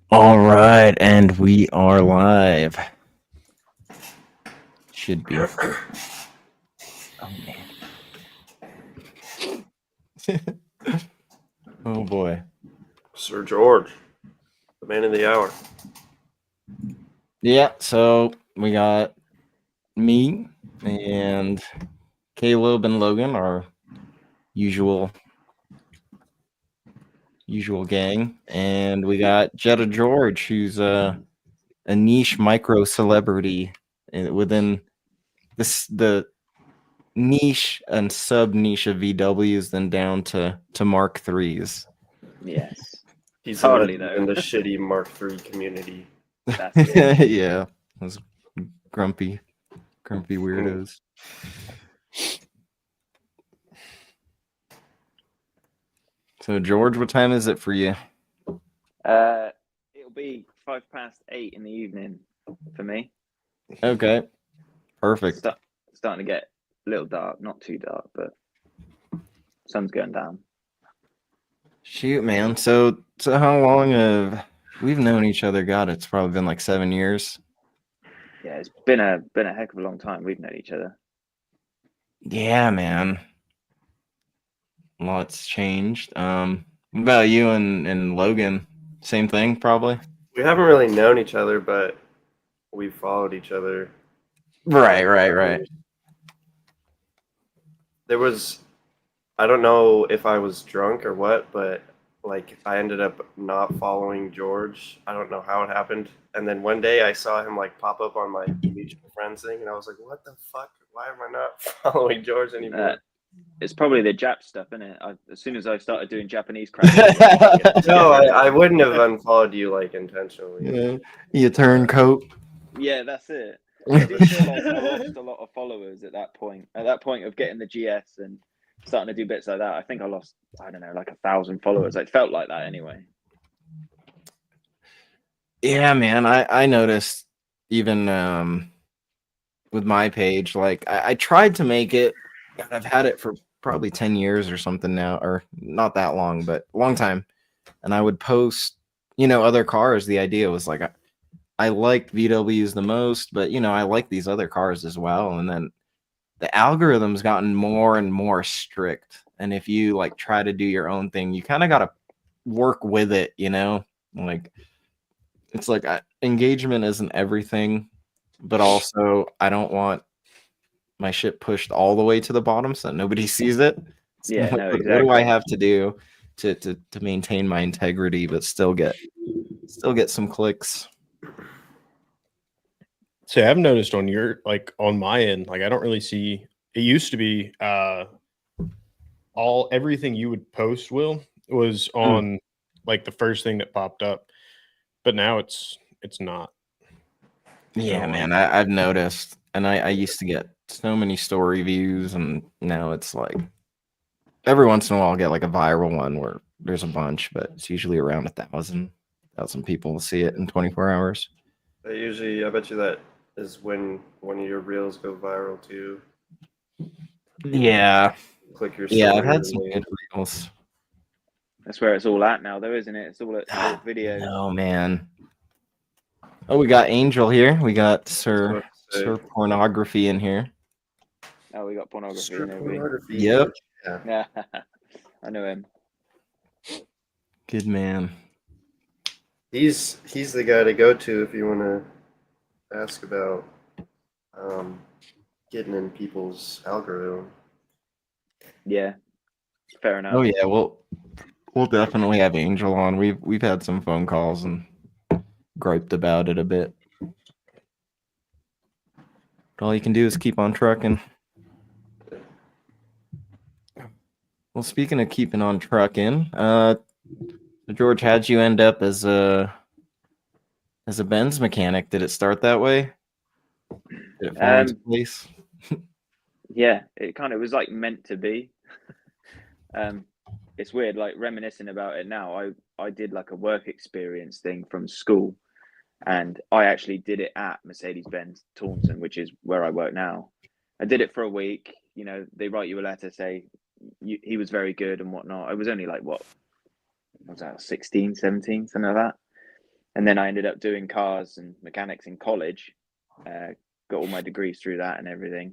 All right, and we are live. Should be. Oh man. Oh boy. Sir George, the man of the hour. Yeah, so we got me and Caleb and Logan, our usual gang, and we got Jettageorge, who's a niche micro celebrity within the niche and sub niche of VWs, then down to Mark IIIs. Yes, He's totally in though. the shitty Mark III community. That's it. Yeah, those grumpy weirdos. So George, what time is it for you? It'll be 8:05 in the evening for me. Okay, perfect. Starting to get a little dark, not too dark, but sun's going down. Shoot, man. So how long have we've known each other? God, it's probably been like 7 years. Yeah, it's been a heck of a long time we've known each other. Yeah, man. Lots changed. What about you and Logan? Same thing, probably. We haven't really known each other, but we followed each other. Right. There was, I don't know if I was drunk or what, but like I ended up not following George. I don't know how it happened. And then one day I saw him like pop up on my mutual friends thing, and I was like, "What the fuck? Why am I not following George anymore?" It's probably the Jap stuff, isn't it? As soon as I started doing Japanese crap. No, I wouldn't have unfollowed you like intentionally. Yeah. You turncoat. Yeah, that's it. I do feel like I lost a lot of followers at that point. At that point of getting the GS and starting to do bits like that, I think I lost, I don't know, like 1,000 followers. It felt like that anyway. Yeah, man. I noticed even with my page, like I tried to make it. I've had it for probably 10 years or something now, or not that long, but a long time. And I would post, other cars. The idea was like, I like VWs the most, but I like these other cars as well. And then the algorithm's gotten more and more strict. And if you like try to do your own thing, you kind of got to work with it, like it's like engagement isn't everything, but also I don't want my shit pushed all the way to the bottom so nobody sees it. Yeah, no, exactly. What do I have to do to maintain my integrity but still get some clicks? So I've noticed on on my end, like I don't really see. It used to be everything you would post, Will, was on like the first thing that popped up, but now it's not. Yeah, man, I've noticed, and I used to get so many story views, and now it's like every once in a while I'll get like a viral one where there's a bunch, but it's usually around 1,000 people will see it in 24 hours. I bet you that is when one of your reels go viral too. Yeah. Click your I've had some good reels. That's where it's all at now, though, isn't it? It's all at video. Oh man. Oh, we got Angel here. We got Sir Pornography in here. Oh, we got pornography. Strip Maybe. pornography. Yep. Yeah. Yeah, I know him. Good man. He's the guy to go to if you want to ask about getting in people's algorithm. Yeah, fair enough. Oh yeah, we'll definitely have Angel on. We've had some phone calls and griped about it a bit. But all you can do is keep on trucking. Well, speaking of keeping on trucking, George, how'd you end up as a Benz mechanic? Did it start that way? Did it fall into place? Yeah, it kind of was like meant to be. It's weird, like reminiscing about it now. I did like a work experience thing from school, and I actually did it at Mercedes-Benz Taunton, which is where I work now. I did it for a week. You know, they write you a letter, say he was very good and whatnot. I was only like, what was that, 16, 17, something like that. And then I ended up doing cars and mechanics in college, got all my degrees through that and everything.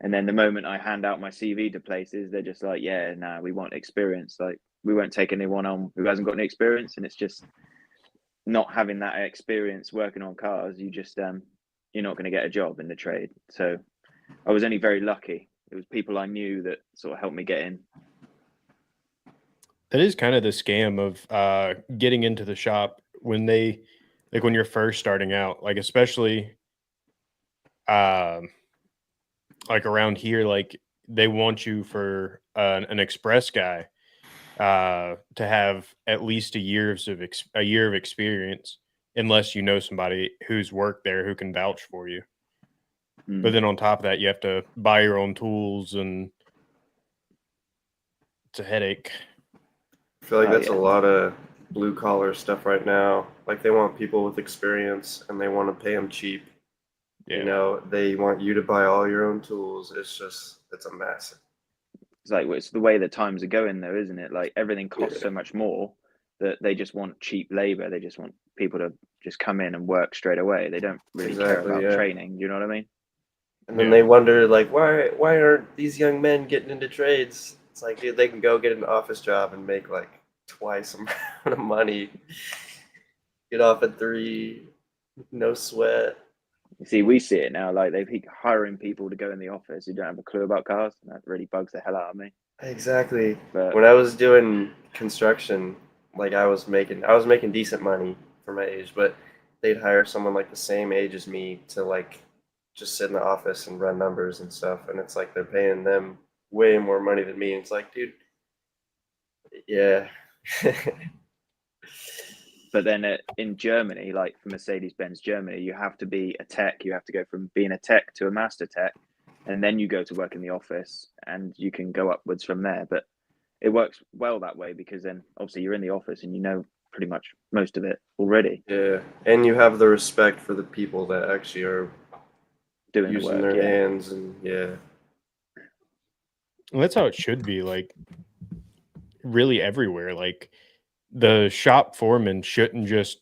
And then the moment I hand out my CV to places, they're just like, yeah, nah, we want experience. Like, we won't take anyone on who hasn't got any experience. And it's just not having that experience working on cars, you just, you're not going to get a job in the trade. So I was only very lucky. It was people I knew that sort of helped me get in. That is kind of the scam of getting into the shop when they, like when you're first starting out, like especially like around here, like they want you for an express guy to have at least a year of experience, unless you know somebody who's worked there who can vouch for you. But then on top of that, you have to buy your own tools, and it's a headache. I feel like that's a lot of blue collar stuff right now. Like they want people with experience and they want to pay them cheap. Yeah. You know, they want you to buy all your own tools. It's a mess. It's like, it's the way the times are going though, isn't it? Like everything costs so much more that they just want cheap labor. They just want people to just come in and work straight away. They don't really care about training. You know what I mean? And then they wonder, like, why aren't these young men getting into trades? It's like, dude, they can go get an office job and make like twice the amount of money. Get off at 3, no sweat. You see, we see it now. Like they keep hiring people to go in the office who don't have a clue about cars, and that really bugs the hell out of me. Exactly. But when I was doing construction, like I was making decent money for my age, but they'd hire someone like the same age as me to like just sit in the office and run numbers and stuff, and it's like they're paying them way more money than me. And it's like, dude, yeah. But then in Germany, like for Mercedes-Benz Germany, you have to be a tech. You have to go from being a tech to a master tech, and then you go to work in the office, and you can go upwards from there. But it works well that way because then obviously you're in the office and you know pretty much most of it already. Yeah, and you have the respect for the people that actually are doing using the work, their hands, and well, that's how it should be. Like really everywhere. Like the shop foreman shouldn't just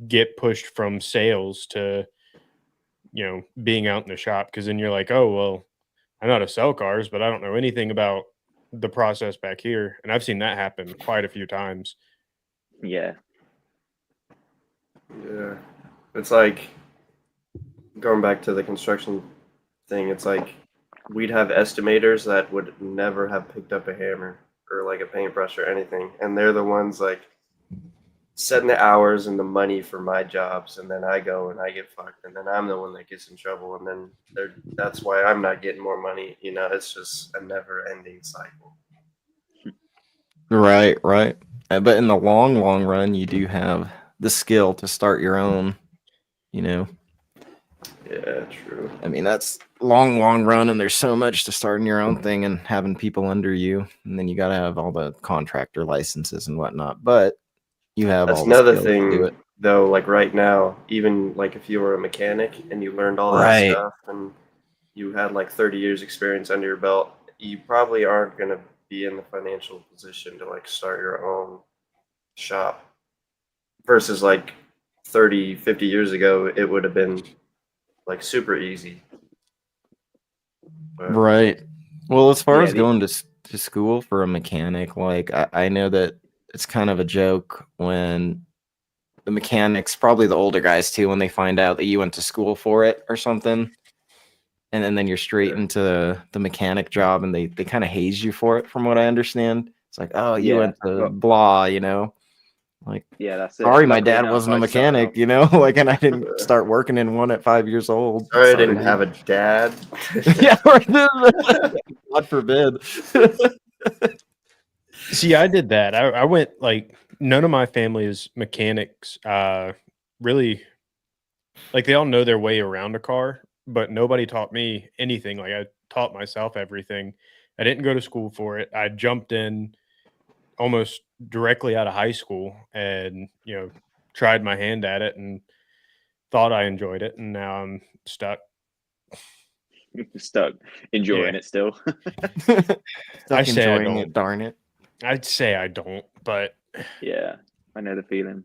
get pushed from sales to, you know, being out in the shop, because then you're like, oh, well, I know how to sell cars, but I don't know anything about the process back here. And I've seen that happen quite a few times. Yeah. Yeah. It's like going back to the construction thing, it's like we'd have estimators that would never have picked up a hammer or like a paintbrush or anything, and they're the ones like setting the hours and the money for my jobs, and then I go and I get fucked, and then I'm the one that gets in trouble, and then that's why I'm not getting more money. You know, it's just a never-ending cycle. Right. But in the long run, you do have the skill to start your own, you know. Yeah, true. I mean, that's long run, and there's so much to starting your own thing and having people under you, and then you got to have all the contractor licenses and whatnot. But you have That's all the another skills to do thing, it. though. Like right now, even like if you were a mechanic and you learned all that Right. stuff and you had like 30 years experience under your belt, you probably aren't going to be in the financial position to like start your own shop. Versus like 30, 50 years ago, it would have been like super easy. But Right. Well, as far Yeah, as going to school for a mechanic, like I know that it's kind of a joke when the mechanics, probably the older guys too, when they find out that you went to school for it or something, and then you're straight Yeah. into the mechanic job, and they kind of haze you for it, from what I understand. It's like, oh, you yeah, went to well, blah, you know, like. yeah, that's it. Sorry, my Luckily dad enough, wasn't a I started mechanic, off. you know, like, and I didn't start working in one at 5 years old. sorry, I Sorry, didn't have a dude. dad. Yeah, God forbid. See, I did that. I went like none of my family is mechanics. Really, like they all know their way around a car, but nobody taught me anything. Like I taught myself everything. I didn't go to school for it. I jumped in almost directly out of high school and, tried my hand at it and thought I enjoyed it. And now I'm stuck. Stuck enjoying Yeah. it still. Stuck say I enjoying don't. it, darn it. I'd say I don't, but Yeah, I know the feeling.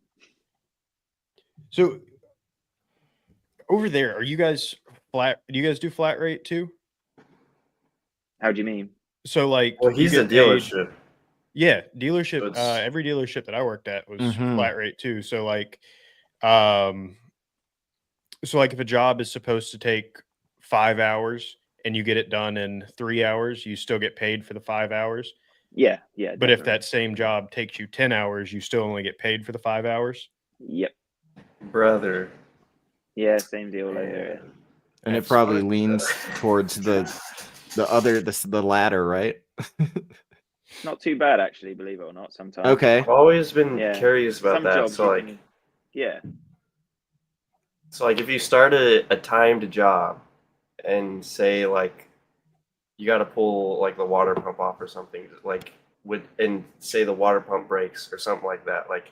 so over there, are you guys flat? Do you guys do flat rate too? How do you mean? So like Well, you he's a get paid. dealership. Yeah, dealership. So it's- Every dealership that I worked at was Mhm. flat rate too. So um, like if a job is supposed to take 5 hours and you get it done in 3 hours, you still get paid for the 5 hours. Yeah, But if definitely. that same job takes you 10 hours, you still only get paid for the 5 hours. Yep. brother. Yeah, same deal over here. Man. And it That's probably what- leans towards the latter, right? Not too bad actually, believe it or not. Sometimes. Okay. I've always been Yeah. curious about Some that. jobs So you like, can- yeah, so like, if you start a timed job, and say like, you got to pull like the water pump off or something, like and say the water pump breaks or something like that, like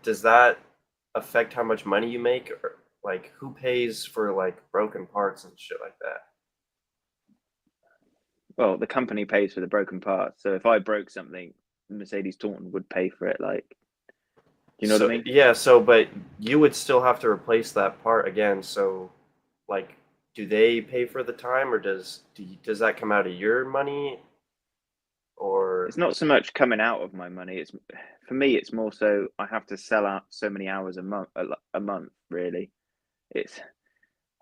does that affect how much money you make, or like who pays for like broken parts and shit like that? well, the company pays for the broken parts. So if I broke something, Mercedes Taunton would pay for it. Like, you know what I mean? Yeah, so but you would still have to replace that part again. So, like, do they pay for the time, or does that come out of your money, or It's not so much coming out of my money. It's for me. It's more so I have to sell out so many hours a month. A month, really.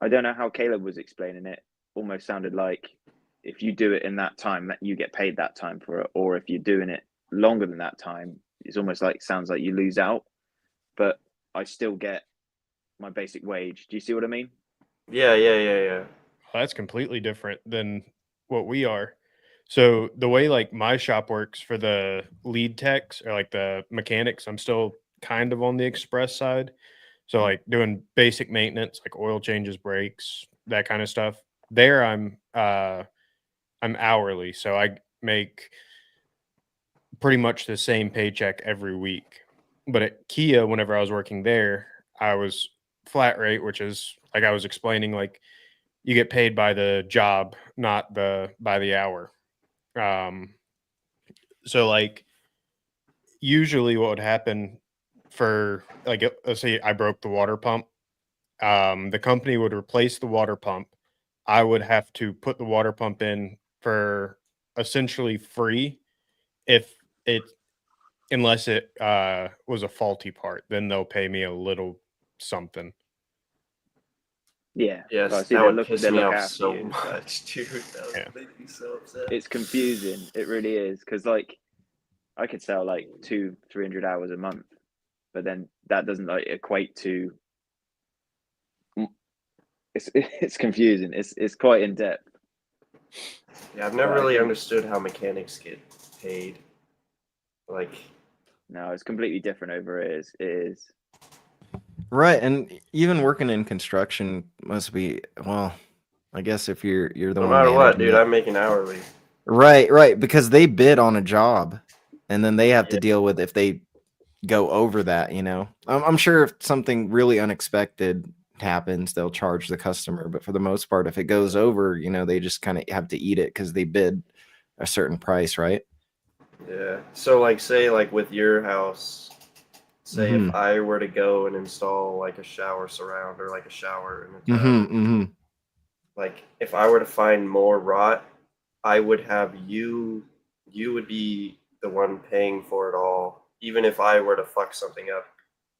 I don't know how Caleb was explaining it. Almost sounded like if you do it in that time, that you get paid that time for it, or if you're doing it longer than that time, it's almost like sounds like you lose out. But I still get my basic wage. Do you see what I mean? yeah. Well, that's completely different than what we are. So the way like my shop works for the lead techs or like the mechanics, I'm still kind of on the express side. So like doing basic maintenance, like oil changes, brakes, that kind of stuff. There I'm hourly, so I make pretty much the same paycheck every week. But at Kia, whenever I was working there, I was flat rate, which is like I was explaining, like you get paid by the job, not by the hour. So like usually what would happen for like let's say I broke the water pump, the company would replace the water pump. I would have to put the water pump in for essentially free if it unless it was a faulty part, then they'll pay me a little something. Yeah. Yes, Well, see, that they would look piss they me look off after so you. much, dude. That would Yeah. make me so upset. It's confusing. It really is because like I could sell like 200-300 hours a month, but then that doesn't like equate to. It's confusing. It's quite in depth. Yeah, I've never But I really think- understood how mechanics get paid. Like, No, it's completely different over here. It is. Right, and even working in construction must be, well, I guess if you're the no one matter what, managing dude, it. I'm making hourly. Right, because they bid on a job, and then they have to Yeah. deal with if they go over that, you know. I'm sure if something really unexpected happens, they'll charge the customer, but for the most part, if it goes over, you know, they just kind of have to eat it because they bid a certain price, right? Yeah. So like say like with your house, say if I were to go and install like a shower surround or like a shower in a tub, like if I were to find more rot, I would have you would be the one paying for it all, even if I were to fuck something up.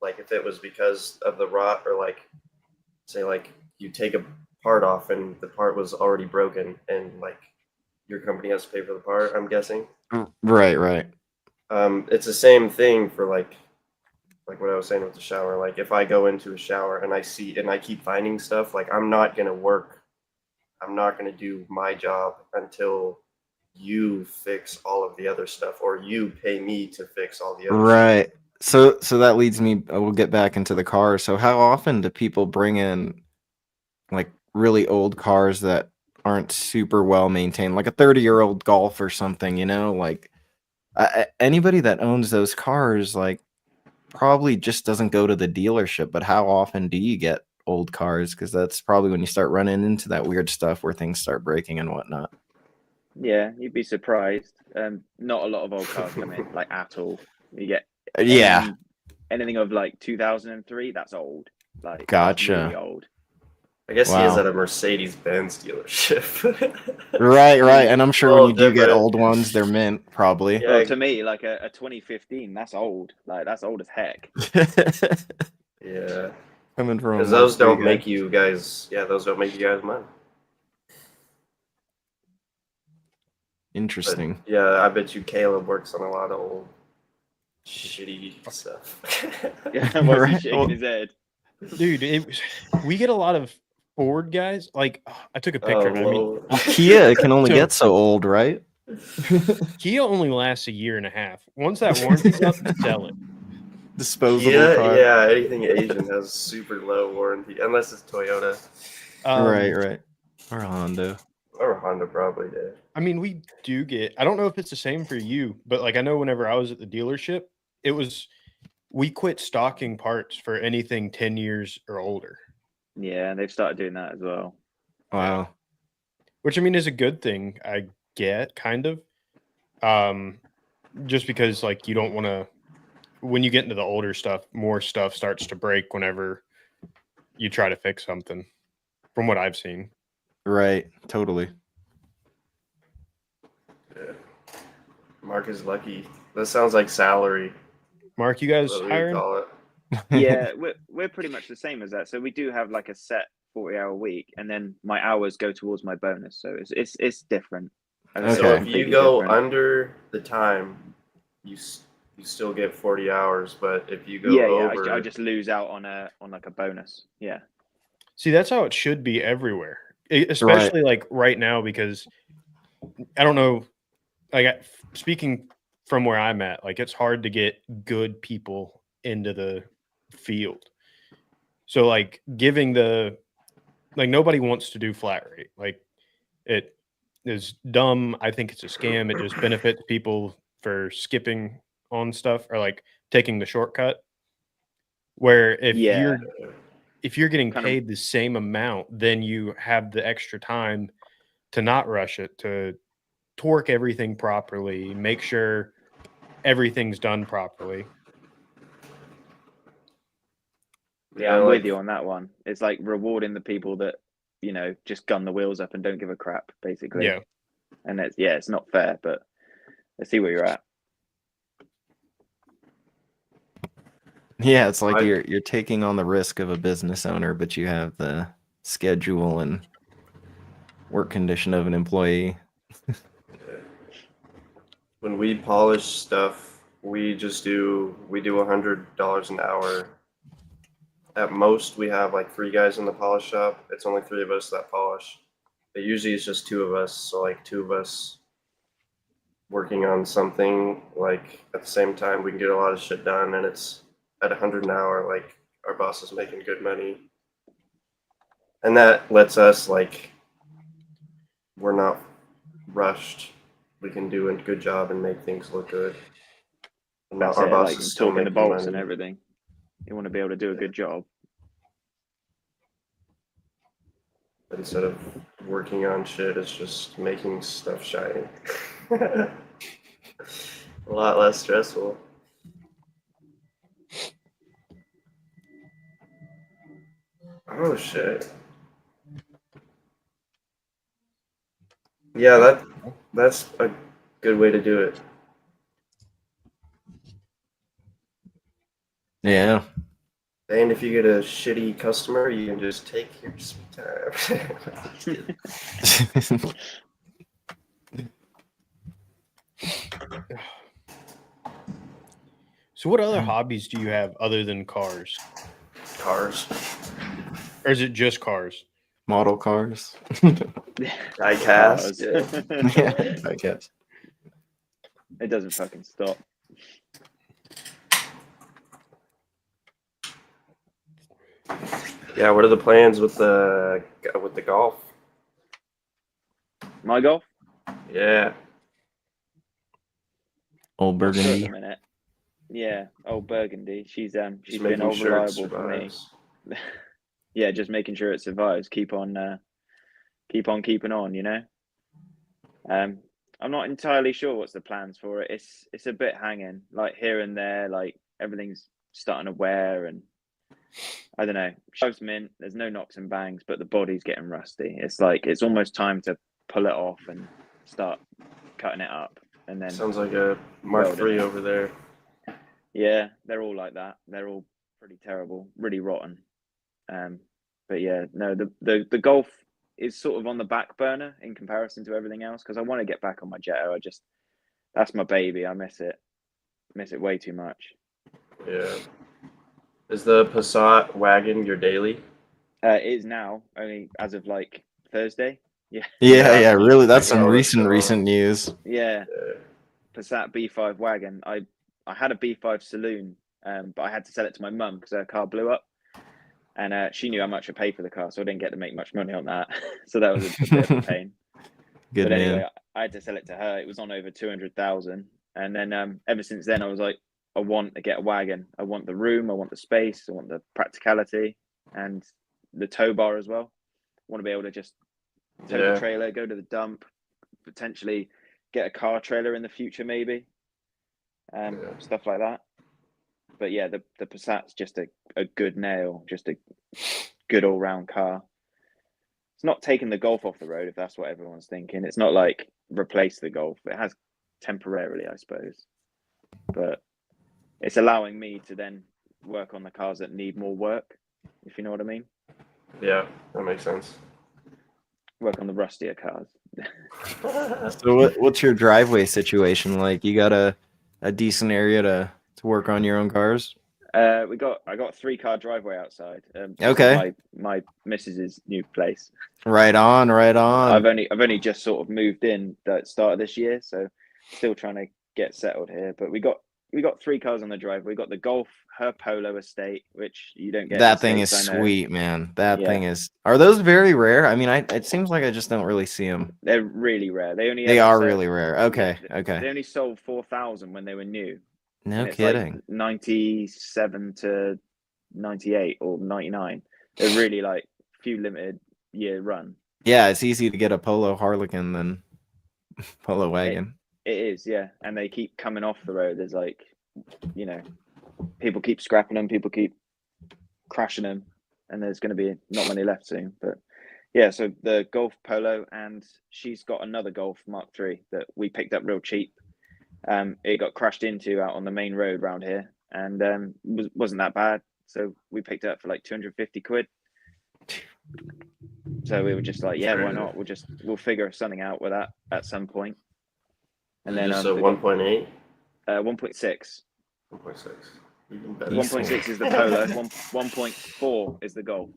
Like if it was because of the rot, or like say like you take a part off and the part was already broken and like your company has to pay for the part, I'm guessing. Right. It's the same thing for like what I was saying with the shower. Like if I go into a shower and I keep finding stuff, like I'm not gonna do my job until you fix all of the other stuff, or you pay me to fix all the other stuff. Right. So that leads me, we'll get back into the car. So how often do people bring in like really old cars that aren't super well maintained, like a 30-year-old Golf or something, like anybody that owns those cars, like probably just doesn't go to the dealership. But how often do you get old cars? Because that's probably when you start running into that weird stuff where things start breaking and whatnot. Yeah, you'd be surprised. Not a lot of old cars come in, like at all. You get anything of like 2003, that's old. Like that's really Gotcha. old. I guess he is Wow. at a Mercedes-Benz dealership. Right. And I'm sure when Well, you do get different. old ones, they're mint, probably. Yeah. Well, to me, like a 2015, that's old. Like that's old as heck. Yeah. Coming from Because a those don't guy. make you guys. Yeah, those don't make you guys money. Interesting. But, yeah, I bet you Caleb works on a lot of old shitty stuff. Yeah, why is he Right. shaking his head? Dude, we get a lot of Ford guys. Like, I took a picture. I mean, Well, Kia can only So- get so old, right? Kia only lasts a year and a half. Once that warranty's up, sell it. Disposable Kia, car. yeah, anything Asian has super low warranty, unless it's Toyota Right. Or Honda. or Honda probably did. I mean, we do get. I don't know if it's the same for you, but like I know whenever I was at the dealership, we quit stocking parts for anything 10 years or older. Yeah, they've started doing that as well. Wow. Which I mean is a good thing, I get, kind of. Just because like you don't want to, when you get into the older stuff, more stuff starts to break whenever you try to fix something, from what I've seen. Right. Totally. Yeah. Mark is lucky. That sounds like salary. Mark, you guys What we hiring? call it. Yeah, we're pretty much the same as that. So we do have like a set 40-hour week, and then my hours go towards my bonus. So it's different. Okay. So if you Completely go different. under the time, you still get 40 hours. But if you go yeah, over, I just lose out on like a bonus. Yeah. See, that's how it should be everywhere, especially like right now, because I don't know, like speaking from where I'm at, like it's hard to get good people into the field. So like giving nobody wants to do flat rate. Like it is dumb. I think it's a scam. It just benefits people for skipping on stuff or like taking the shortcut. Where if you're getting paid the same amount, then you have the extra time to not rush it, to torque everything properly, make sure everything's done properly. Yeah, I'm with you on that one. It's like rewarding the people that, just gun the wheels up and don't give a crap, basically. Yeah. And it's not fair, but let's see where you're at. Yeah, it's like you're taking on the risk of a business owner, but you have the schedule and work condition of an employee. When we polish stuff, we do $100 an hour. At most, we have like 3 guys in the polish shop. It's only 3 of us that polish. But usually it's just 2 of us. So like 2 of us working on something, like at the same time, we can get a lot of shit done, and it's at 100 an hour. Like our boss is making good money, and that lets us like we're not rushed. We can do a good job and make things look good. And That's our it, boss like is still talking the making bolts money. and everything. You want to be able to do a good job. But instead of working on shit, it's just making stuff shiny. A lot less stressful. Oh shit. Yeah, that's a good way to do it. Yeah. And if you get a shitty customer, you can just take your sweet time. Just kidding. So, what other hobbies do you have other than cars? Cars. Or is it just cars? Model cars. I cast. Cars. Yeah, I guess. It doesn't fucking stop. Yeah, what are the plans with the golf? My golf? Yeah. Old Not sure at Burgundy. the minute. Yeah, old Burgundy. She's Just been making old sure it reliable for me. survives. Yeah, just making sure it survives. Keep on keeping on. You know. I'm not entirely sure what's the plans for it. It's a bit hanging, like here and there, like everything's starting to wear, and I don't know. Drives mint. There's no knocks and bangs, but the body's getting rusty. It's like it's almost time to pull it off and start cutting it up, and then Sounds like a Mark Welding III it. over there. yeah, they're all like that. They're all pretty terrible, really rotten. But yeah, no, the golf is sort of on the back burner in comparison to everything else because I want to get back on my Jetta. That's my baby. I miss it way too much. Yeah. Is the Passat wagon your daily? It is now only as of like Thursday. Yeah, Yeah, really. That's some Yeah, recent news. yeah. Yeah. Passat B5 wagon. I had a B5 saloon, but I had to sell it to my mum because her car blew up, and she knew how much I paid for the car, so I didn't get to make much money on that. So that was a bit of a pain. Good But man. anyway, I had to sell it to her. It was on over 200,000, and then ever since then, I was like, I want to get a wagon. I want the room. I want the space. I want the practicality and the tow bar as well. I want to be able to just tow the trailer, go to the dump, potentially get a car trailer in the future, maybe, stuff like that. But yeah, the Passat's just a good nail, just a good all round car. It's not taking the Golf off the road, if that's what everyone's thinking. It's not like replace the Golf. It has temporarily, I suppose, but it's allowing me to then work on the cars that need more work, if you know what I mean. Yeah, that makes sense. Work on the rustier cars. So what's your driveway situation like? You got a decent area to work on your own cars? I got 3-car driveway outside. Okay. My missus's new place. Right on. I've only just sort of moved in at the start of this year, so still trying to get settled here. But we got 3 cars on the driveway. We got the Golf, her Polo estate, which you don't get. That thing is States, I know. sweet, man. That thing is. Are those very rare? I mean, it seems like I just don't really see them. They're really rare. They are really rare. Okay, They okay. only sold 4,000 when they were new. No and it's kidding. like 97 to 98 or 99. They're really like few limited year run. Yeah, it's easy to get a Polo Harlequin than Polo wagon. It is, yeah. And they keep coming off the road. There's like, you know, people keep scrapping them, people keep crashing them, and there's going to be not many left soon. But yeah, so the Golf Polo, and she's got another Golf Mark III that we picked up real cheap. It got crashed into out on the main road around here, and wasn't that bad. So we picked it up for like 250 quid. So we were just like, yeah, why not? We'll figure something out with that at some point. And then just a 1.8, 1.6. 1.6. 1.6 is the Polo. 1.4 is the Golf.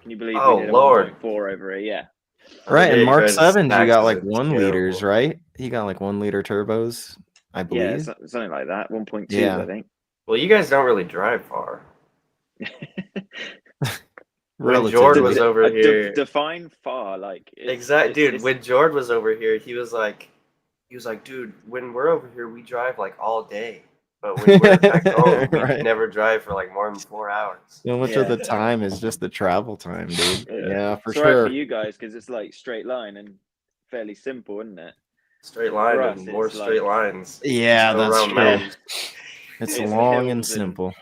Can you believe Oh, we did a Lord. 1.4 over here? Yeah. Right, and Mark 7s, you got like It's 1 terrible. liters, right? You got like 1 liter turbos, I believe. Yeah, something like that. 1.2, Yeah. I think. Well, you guys don't really drive far. When Relatively. George was over here, Define far, like exactly, dude. When George was over here, he was like, dude, when we're over here, we drive like all day, but when we're back home, we Right. never drive for like more than 4 hours. So much of the time is just the travel time, dude. Yeah, for it's all right sure. for you guys because it's like straight line and fairly simple, isn't it? Straight line For us, and more it's straight like- lines. Yeah, Go that's around true. mountains. It's It's long and hills and- simple.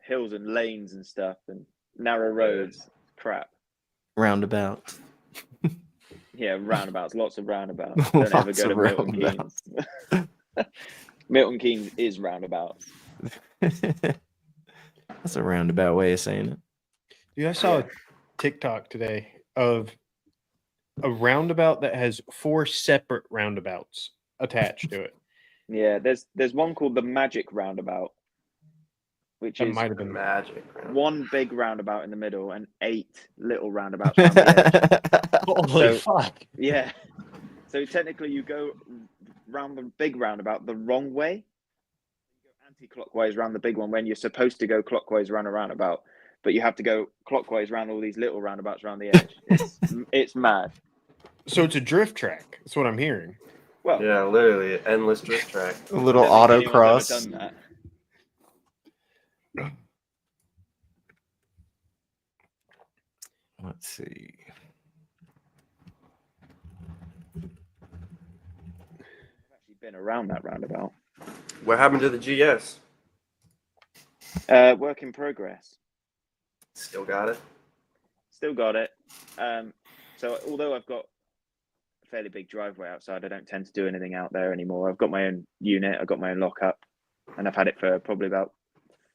Hills and lanes and stuff and narrow roads. crap. Roundabout. Yeah, roundabouts, lots of roundabouts. Don't ever Lots go to of Milton roundabouts. Keynes. Milton Keynes is roundabouts. That's a roundabout way of saying it. Dude, I saw a TikTok today of a roundabout that has 4 separate roundabouts attached to it. Yeah, there's one called the Magic Roundabout, which That is might have been Magic. one big roundabout in the middle and 8 little roundabouts around the edge. Holy So- fuck. Yeah. So technically, you go round the big roundabout the wrong way. You go anti-clockwise around the big one when you're supposed to go clockwise around a roundabout, but you have to go clockwise around all these little roundabouts around the edge. It's mad. So it's a drift track. That's what I'm hearing. Well, Yeah, literally an endless drift track. A little I don't think anyone's autocross. ever done that. Let's see. I've actually been around that roundabout. What happened to the GS? Work in progress. Still got it. Still got it. So although I've got a fairly big driveway outside, I don't tend to do anything out there anymore. I've got my own unit, I've got my own lockup, and I've had it for probably about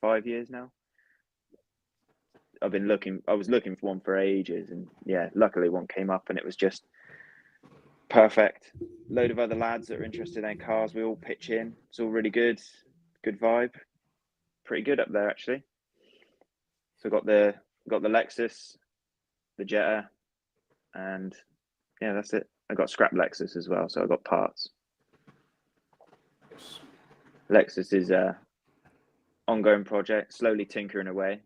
5 years now. I was looking for one for ages, and yeah, luckily one came up and it was just perfect. Load of other lads that are interested in cars, we all pitch in. It's all really good. Good vibe. Pretty good up there actually. So got the Lexus, the Jetta, and yeah, that's it. I got scrap Lexus as well, so I got parts. Lexus is a ongoing project, slowly tinkering away.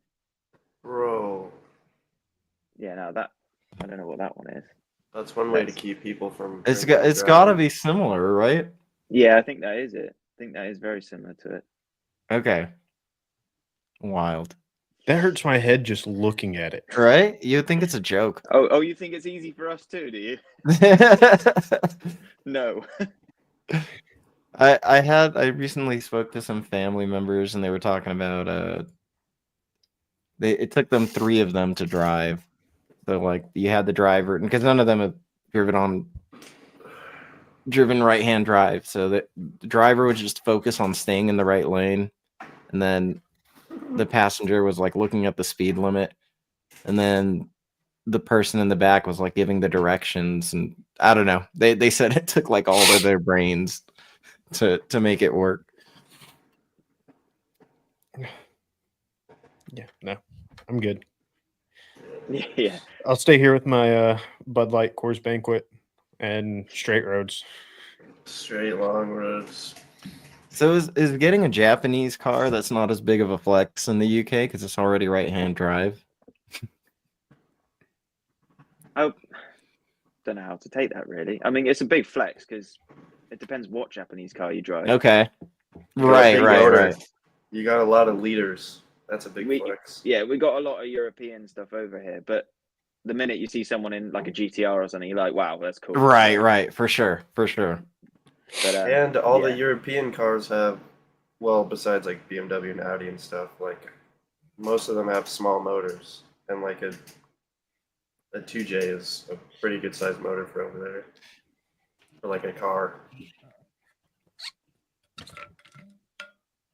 Bro, Yeah, no, that I don't know what that one is. that's one way to keep people from. It's drinking and got to driving. be similar, right? Yeah, I think that is it. I think that is very similar to it. Okay. Wild. That hurts my head just looking at it. Right? You would think it's a joke. Oh, you think it's easy for us too, do you? No. I recently spoke to some family members and they were talking about it took them 3 of them to drive. So like you had the driver, because none of them have driven right-hand drive. So the driver would just focus on staying in the right lane, and then the passenger was like looking at the speed limit, and then the person in the back was like giving the directions. And I don't know. They said it took like all of their brains to make it work. Yeah, no, I'm good. Yeah. I'll stay here with my Bud Light Coors Banquet and straight roads. Straight long roads. So is getting a Japanese car that's not as big of a flex in the UK because it's already right-hand drive? I don't know how to take that really. I mean, it's a big flex because it depends what Japanese car you drive. Okay. You got a Right, big right, motor. right. You got a lot of liters. That's a big We- flex. Yeah, we got a lot of European stuff over here, but the minute you see someone in like a GTR or something, you're like, wow, that's cool. Right, for sure. But, And all yeah. the European cars have, well, besides like BMW and Audi and stuff, like most of them have small motors, and like a 2J is a pretty good sized motor for over there, for like a car.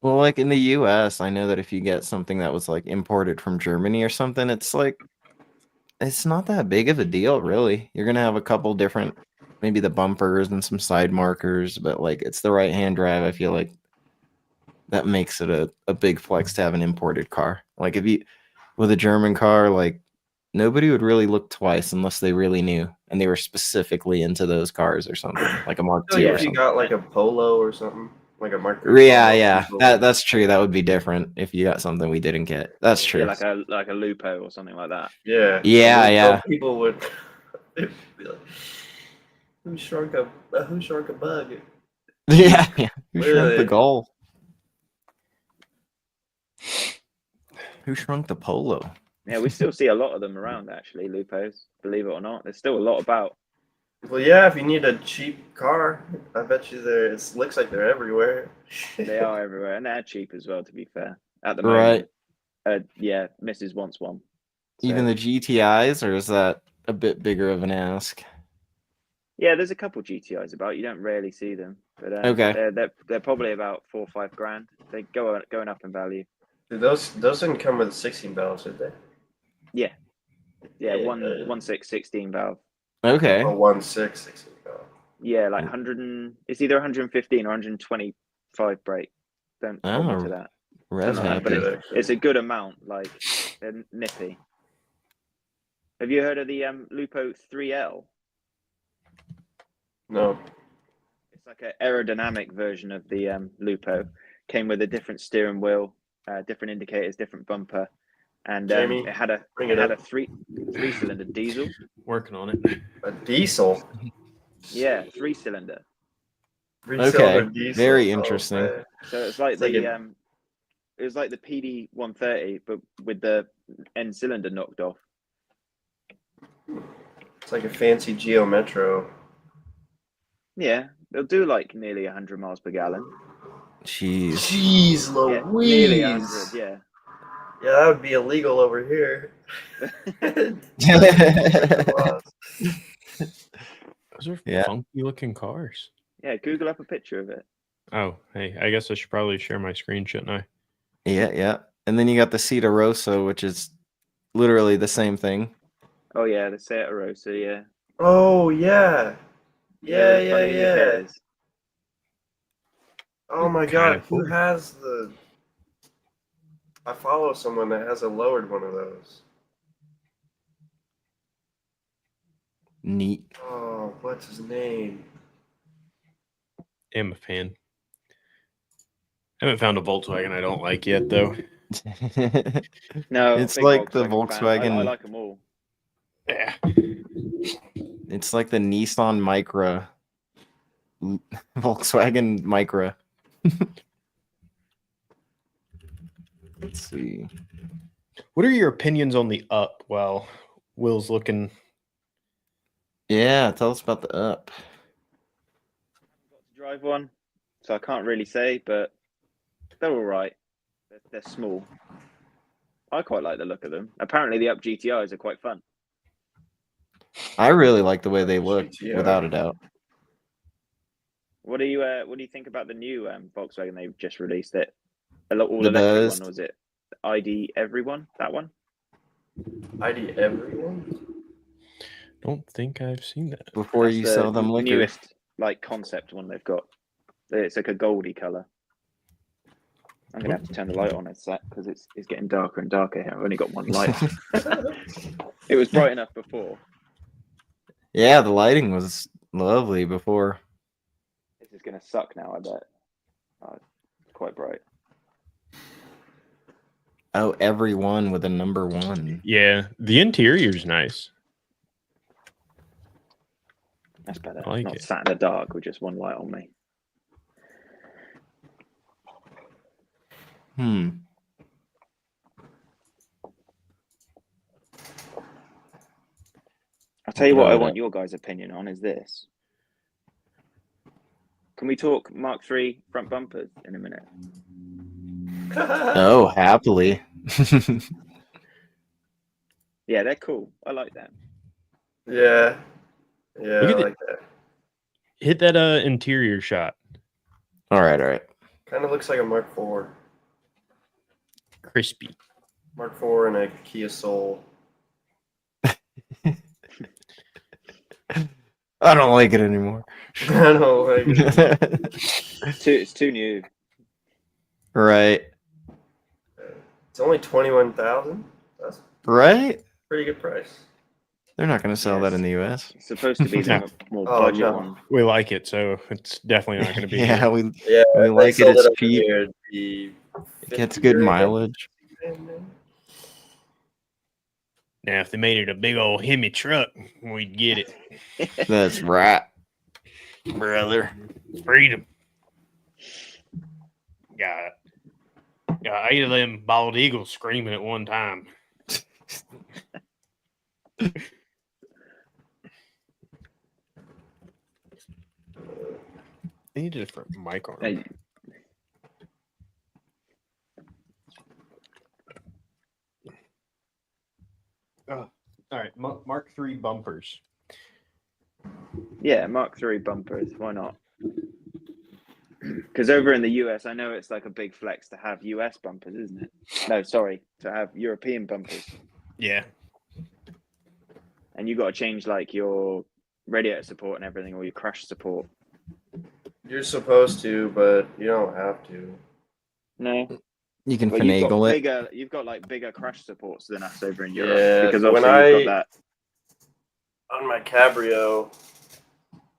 Well, like in the US, I know that if you get something that was like imported from Germany or something, it's not that big of a deal, really. You're gonna have a couple different, maybe the bumpers and some side markers, but like it's the right-hand drive. I feel like that makes it a big flex to have an imported car. Like if you with a German car, like nobody would really look twice unless they really knew and they were specifically into those cars or something, like a Mark I feel II like or if you something. got like a Polo or something, like a Mark III Yeah, Polo, that's true. That would be different if you got something we didn't get. That's true. Yeah, like a Lupo or something like that. yeah, Yeah. People would be like, who shrunk a bug? Yeah. Who shrunk the Really? goal? Who shrunk the polo? Yeah, we still see a lot of them around actually, Lupos, believe it or not. There's still a lot about. Well, yeah, if you need a cheap car, I bet you it looks like they're everywhere. They are everywhere, and they're cheap as well, to be fair. At the Right. moment, yeah, Mrs. wants one. Even So, the GTIs, or is that a bit bigger of an ask? yeah, there's a couple GTIs about. You don't rarely see them, but Okay. they're probably about 4 or 5 grand. They going up in value. Dude, those didn't come with 16 valves, did they? Yeah, Yeah. 1.6 16 valve. Okay. Oh, 1.6 16 valve. Yeah, like 100. It's either 115 or 125 brake. Don't hold me Oh, to that. Rev Something like that, but happy. it's a good amount. Like they're nippy. Have you heard of the Lupo 3L? No. It's like an aerodynamic version of the Lupo. Came with a different steering wheel, different indicators, different bumper, and Jamie, it had a bring it up. three-cylinder diesel. Working on it. A diesel. Yeah, 3-cylinder. Three-cylinder Okay. diesel. Very Oh, interesting. man. So it's like It's like it was like the PD 130, but with the end cylinder knocked off. It's like a fancy Geo Metro. Yeah, they'll do like nearly 100 miles per gallon. Jeez. Jeez Yeah, Louise. nearly 100. Yeah. Yeah, that would be illegal over here. Those are Yeah. funky looking cars. Yeah, Google up a picture of it. Oh, hey, I guess I should probably share my screen, shouldn't I? Yeah. And then you got the Cita Rosso, which is literally the same thing. Oh yeah, the Seat Rosa. Yeah. Oh, yeah. Yeah, With funny indicators. Oh my Kinda god, who cool. has the... I follow someone that has a lowered one of those. Neat. Oh, what's his name? I'm a fan. Haven't found a Volkswagen I don't like yet, though. No, It's big like the fan. Volkswagen. I like them all. Yeah. It's like the Nissan Micra. Volkswagen Micra. Let's see. What are your opinions on the Up? Well, Will's looking. Yeah, tell us about the Up. Got to drive one, so I can't really say, but they're all right. They're small. I quite like the look of them. Apparently, the Up GTIs are quite fun. I really like the way they look, GTI. without a doubt. What do you think about the new Volkswagen they've just released? It all The electric Buzz. one, was it? ID Everyone, that one. ID everyone? Don't think I've seen that. Before That's you the sell them liquor. newest like concept one they've got. It's like a goldy color. I'm gonna have to turn the light on a sec because it's getting darker and darker here. I've only got one light. It was bright enough before. Yeah, the lighting was lovely before. This is gonna suck now, I bet. Oh, it's quite bright. Oh, everyone with a number 1. Yeah, the interior's nice. That's better. I like Not it. sat in the dark with just one light on me. I'll tell you what I want your guys' opinion on is this. Can we talk Mark III front bumpers in a minute? Oh, happily. Yeah, they're cool. I like them. Yeah. Yeah, Look I at like that. Hit that interior shot. All right. Kind of looks like a Mark IV. Crispy. Mark IV and a Kia Soul. I don't like it anymore. I don't like it. It's too new. Right. It's only 21,000. That's a Right? pretty good price. They're not going to sell that in the US. It's supposed to be the more budget no. one. We like it, so it's definitely not going to be. Yeah, here. we Yeah, we if they like it. sold It's over cheap. here, it'd be It gets 50 good grand. mileage. Now, if they made it a big old Hemi truck, we'd get it. That's right, brother. Freedom. Got 8 of them bald eagles screaming at one time. They need a different mic on. Hey, Mark III bumpers. Yeah, Mark III bumpers. Why not? Because over in the US, I know it's like a big flex to have US bumpers, isn't it? No, sorry, to have European bumpers. Yeah. And you got to change like your radiator support and everything, or your crash support. You're supposed to, but you don't have to. No, You can well, you've got finagle it. bigger. You've got like bigger crash supports than us over in Europe. Yeah, because when obviously you've got that. On my Cabrio,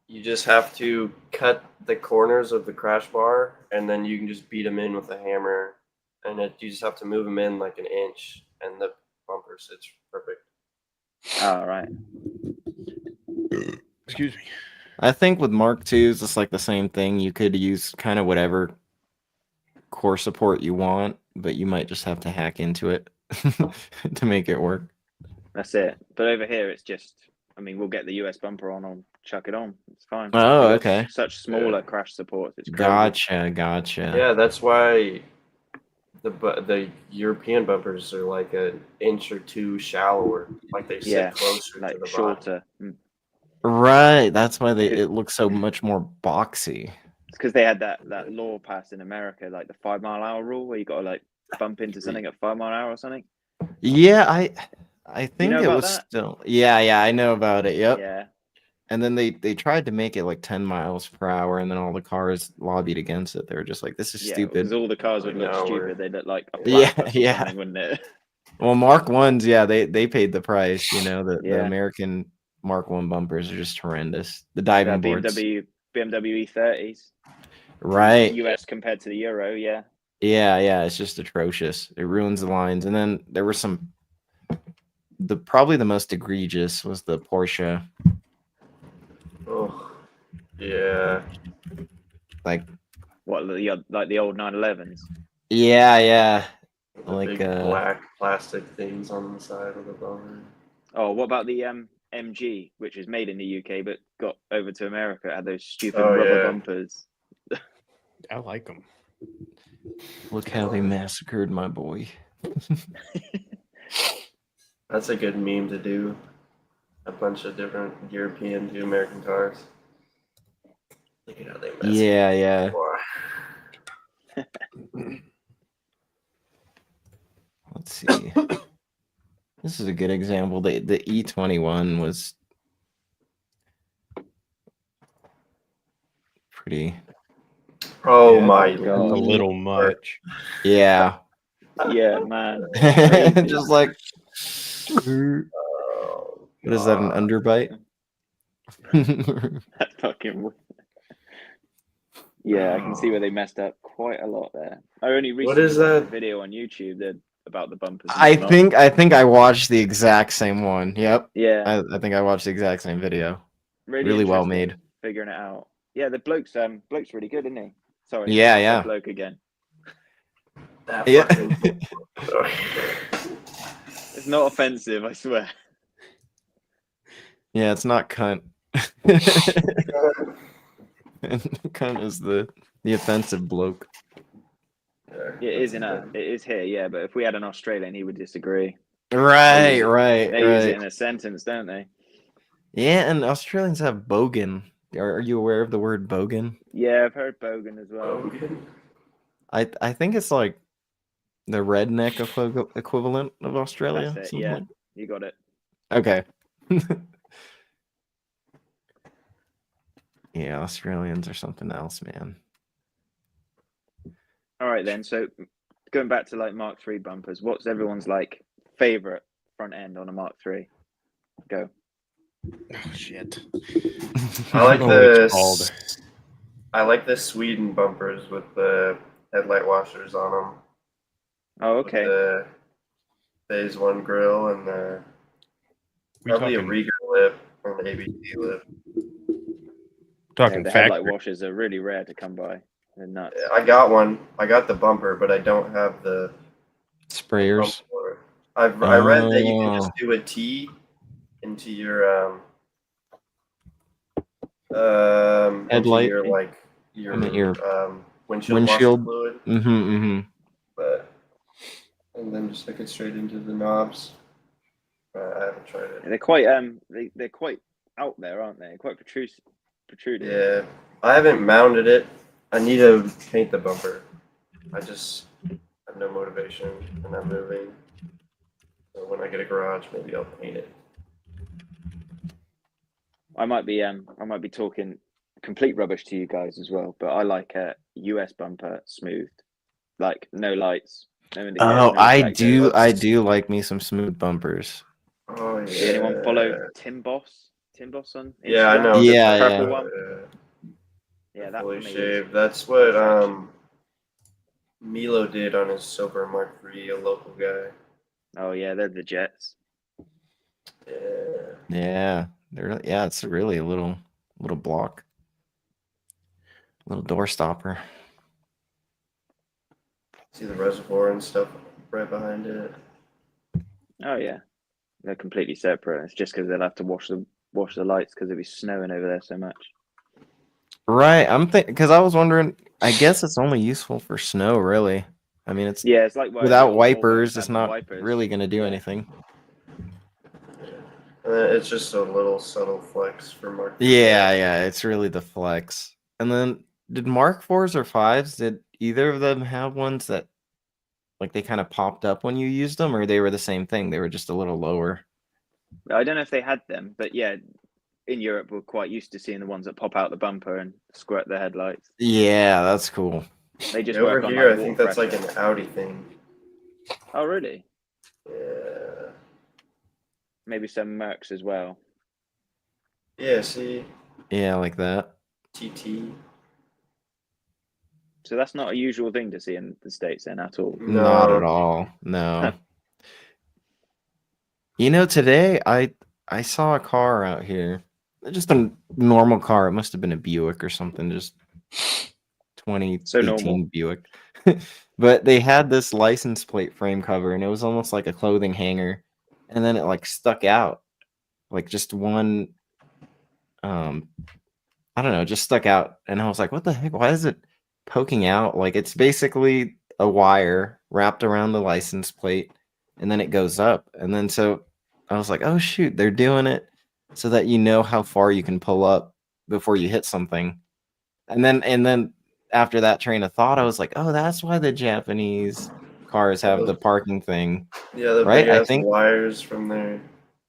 you just have to cut the corners of the crash bar, and then you can just beat them in with a hammer, and you just have to move them in like an inch, and the bumper sits perfect. Oh, right. Excuse me. I think with Mark IIs, it's like the same thing. You could use kind of whatever core support you want, but you might just have to hack into it to make it work. That's it. But over here, it's just. I mean, we'll get the US bumper on. I'll chuck it on. It's fine. Oh, They've got okay. Such smaller crash supports. It's crazy. Gotcha. Yeah, that's why the European bumpers are like an inch or two shallower, like they sit closer like to the shorter. bottom. Right. That's why it looks so much more boxy. It's because they had that law passed in America, like the 5 mile hour rule, where you got to like bump into something at 5 mile an hour or something. Yeah, I think know it about was that? still. Yeah, I know about it. Yep. Yeah. And then they tried to make it like 10 miles per hour, and then all the cars lobbied against it. They were just like, "This is stupid." Because all the cars would look No, stupid. They'd look like a Yeah, platypus or something, wouldn't it? Well, Mark Ones, yeah, they paid the price. You know, the Yeah. American Mark One bumpers are just horrendous. The diving boards, BMW E30s, right? US compared to the Euro, yeah. Yeah, it's just atrocious. It ruins the lines. And then there were some. Probably the most egregious was the Porsche. Oh, yeah. Like What, like the old 911s? Yeah. The Like big black plastic things on the side of the bumper. Oh, what about the MG, which is made in the UK but got over to America? It had those stupid Oh, rubber yeah. bumpers. I like them. Look how they massacred my boy. That's a good meme to do. A bunch of different European to American cars. Look at how they massacred. Yeah. Let's see. This is a good example. The E21 was pretty. Oh Yeah, my God. god. A little much. Yeah. Yeah, man. Just like. Oh, What is that? An underbite? That fucking. Yeah, I can see where they messed up quite a lot there. I only recently is watched that? a video on YouTube about the bumpers. and I whatnot. think I watched the exact same one. Yep. Yeah, I think I watched the exact same video. really Really well interesting, made. figuring it out. Yeah, the bloke's really good, isn't he? Sorry. Yeah, I said yeah. bloke again. That Yeah. fucking... It's not offensive, I swear. Yeah, it's not cunt. Cunt is the offensive bloke. It is here, yeah. But if we had an Australian, he would disagree. Right. They use it in a sentence, don't they? Yeah, and Australians have bogan. Are you aware of the word bogan? Yeah, I've heard bogan as well. I think it's like the redneck equivalent of Australia. That's it. something Yeah, like- you got it. Okay. Yeah, Australians are something else, man. All right then. So going back to like Mark III bumpers, what's everyone's like favorite front end on a Mark III? Go. Oh shit. I like Oh, it's called. I like the Sweden bumpers with the headlight washers on them. Oh, okay. With the Phase 1 grill and the probably a Rieger lip or an ABT lip. Talking the factory. headlight washers are really rare to come by. They're nuts. I got one. I got the bumper, but I don't have the Sprayers. bumper. I read that you can just do a T into your Headlight. into your windshield fluid. But and then just hook it straight into the knobs. I haven't tried it. They're quite they're quite out there, aren't they? Quite protruding. Yeah, I haven't mounted it. I need to paint the bumper. I just have no motivation, and I'm moving. So when I get a garage, maybe I'll paint it. I might be talking complete rubbish to you guys as well, but I like a US bumper smoothed, like no lights, no indicator. Oh, no I reflectors. do. I do like me some smooth bumpers. Oh yeah. Did anyone follow Tim Boss? Tim Boss on Instagram? Yeah, I know. Yeah, the purple yeah. one. Yeah, Yeah, that fully for me shaved. is That's what perfection. Milo did on his silver Mark III, a local guy. Oh yeah, they're the Jets. Yeah. Yeah, yeah. It's really a little block, little door stopper. See the reservoir and stuff right behind it. Oh yeah, they're completely separate. It's just because they'll have to wash the lights because it'll be snowing over there so much. Right. I'm thinking because I was wondering. I guess it's only useful for snow, really. I mean, it's Yeah, it's like why the without old wipers, Volvos it's have the not wipers. really going to do Yeah. anything. It's just a little subtle flex for Mark III. Yeah. It's really the flex. And then, did Mark IVs or fives? Did either of them have ones that, like, they kind of popped up when you used them, or they were the same thing? They were just a little lower. I don't know if they had them, but yeah, in Europe we're quite used to seeing the ones that pop out the bumper and squirt the headlights. Yeah, that's cool. They just Over work on here, like I think water that's like pressure. an Audi thing. Oh really? Yeah. Maybe some Mercs as well. Yeah, see? Yeah, like that. TT. So that's not a usual thing to see in the States then at all. Not No. at all. No. You know, today I saw a car out here. Just a normal car. It must have been a Buick or something. Just 2018 So normal. Buick. But they had this license plate frame cover, and it was almost like a clothing hanger. And then it like stuck out. Like just one I don't know, just stuck out. And I was like, what the heck? Why is it poking out? Like it's basically a wire wrapped around the license plate, and then it goes up. And then so I was like, oh shoot, they're doing it so that you know how far you can pull up before you hit something. And then after that train of thought, I was like, oh, that's why the Japanese cars have the parking thing. Yeah, the Right? big I ass think wires from there.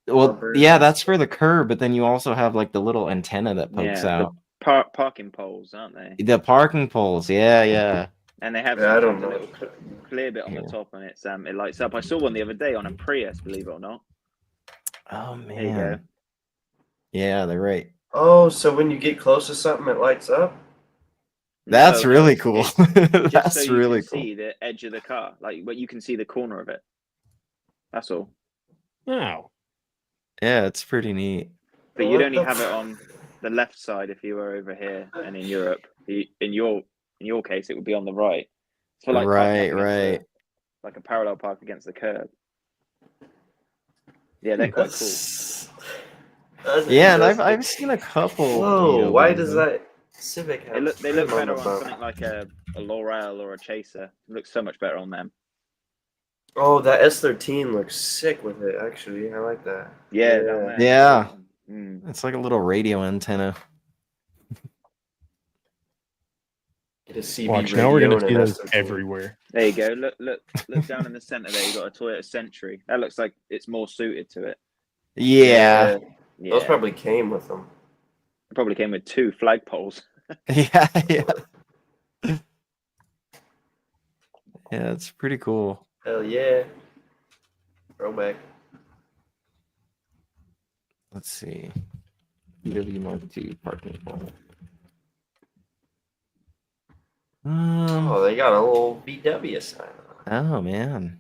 well, bumpers yeah, and that's stuff. for the curb, but then you also have like the little antenna that pokes Yeah, out. the parking poles, aren't they? The parking poles, yeah. And they have Yeah, I don't sometimes a know. little clear bit on the Here. top, and it lights up. I saw one the other day on a Prius, believe it or not. Oh There you go. man. Yeah, they're right. Oh, so when you get close to something, it lights up? That's No, really it's cool. just That's so you really can cool. see the edge of the car, like but you can see the corner of it. That's all. Oh, Yeah, it's pretty neat. But What you'd only the have it on the left side if you were over here, and in Europe, in your case, it would be on the right. So like parking up against Right. like a parallel park against the curb. Yeah, they're quite cool. That's Yeah, and interesting. I've seen a couple. Whoa, why VWs, does though. that Civic have They look trim on better the on bump? something like a Laurel or a Chaser. It looks so much better on them. Oh, that S13 looks sick with it, actually. I like that. Yeah, down there. Yeah. Mm. It's like a little radio antenna. Get a CB watch now we're radio gonna and see an those S13. everywhere. There you go. Look down in the center there. You got a Toyota Century. That looks like it's more suited to it. Yeah. Yeah, Those probably came with them. it probably came with 2 flagpoles. Yeah. Yeah, it's pretty cool. Hell yeah. Throwback. Let's see. VW Mark II parking pole. Oh, they got a little VW sign on. Oh man.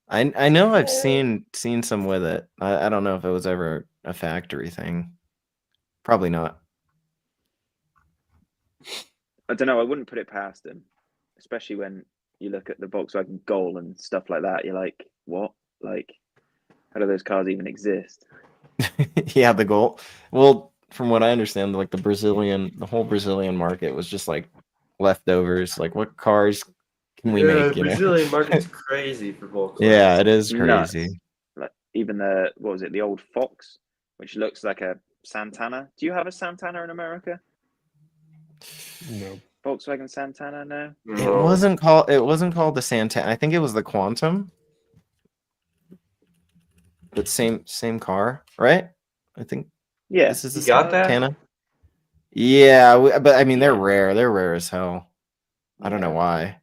I know I've seen some with it. I don't know if it was ever a factory thing. Probably not. I don't know. I wouldn't put it past them, especially when you look at the Volkswagen Gol and stuff like that. You're like, what? Like, how do those cars even exist? Yeah, the goal. Well, from what I understand, like the whole Brazilian market was just like leftovers. Like, what cars can we make? The Brazilian market's crazy for Volkswagen. Yeah, it is Nuts. crazy. Like even the what was it, the old Fox, which looks like a Santana. Do you have a Santana in America? No. Volkswagen Santana? No. It wasn't called the Santana. I think it was the Quantum. But same car, right? I think Yeah. this is the You got that? Santana. Yeah, but I mean they're Yeah. rare. They're rare as hell. I don't know Yeah. why.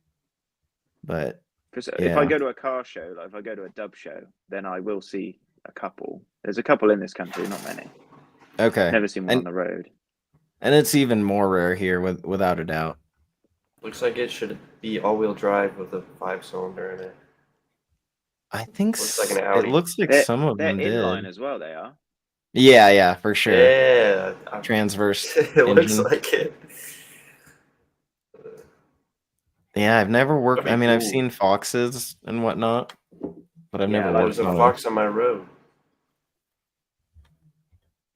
But Because if yeah. I go to a car show, like if I go to a dub show, then I will see a couple. There's a couple in this country, not many. Okay. Never seen one on the road. And it's even more rare here without a doubt. Looks like it should be all-wheel drive with a 5-cylinder in it. I think Looks like an it Audi. looks like They're, some of they're them inline did. as well. They are. Yeah, for sure. Yeah. Transverse It looks engine. like it. Yeah, I've never worked. That'd I be mean, I've cool. seen Foxes and whatnot, but I've Yeah, never like worked There's a on Fox on my road.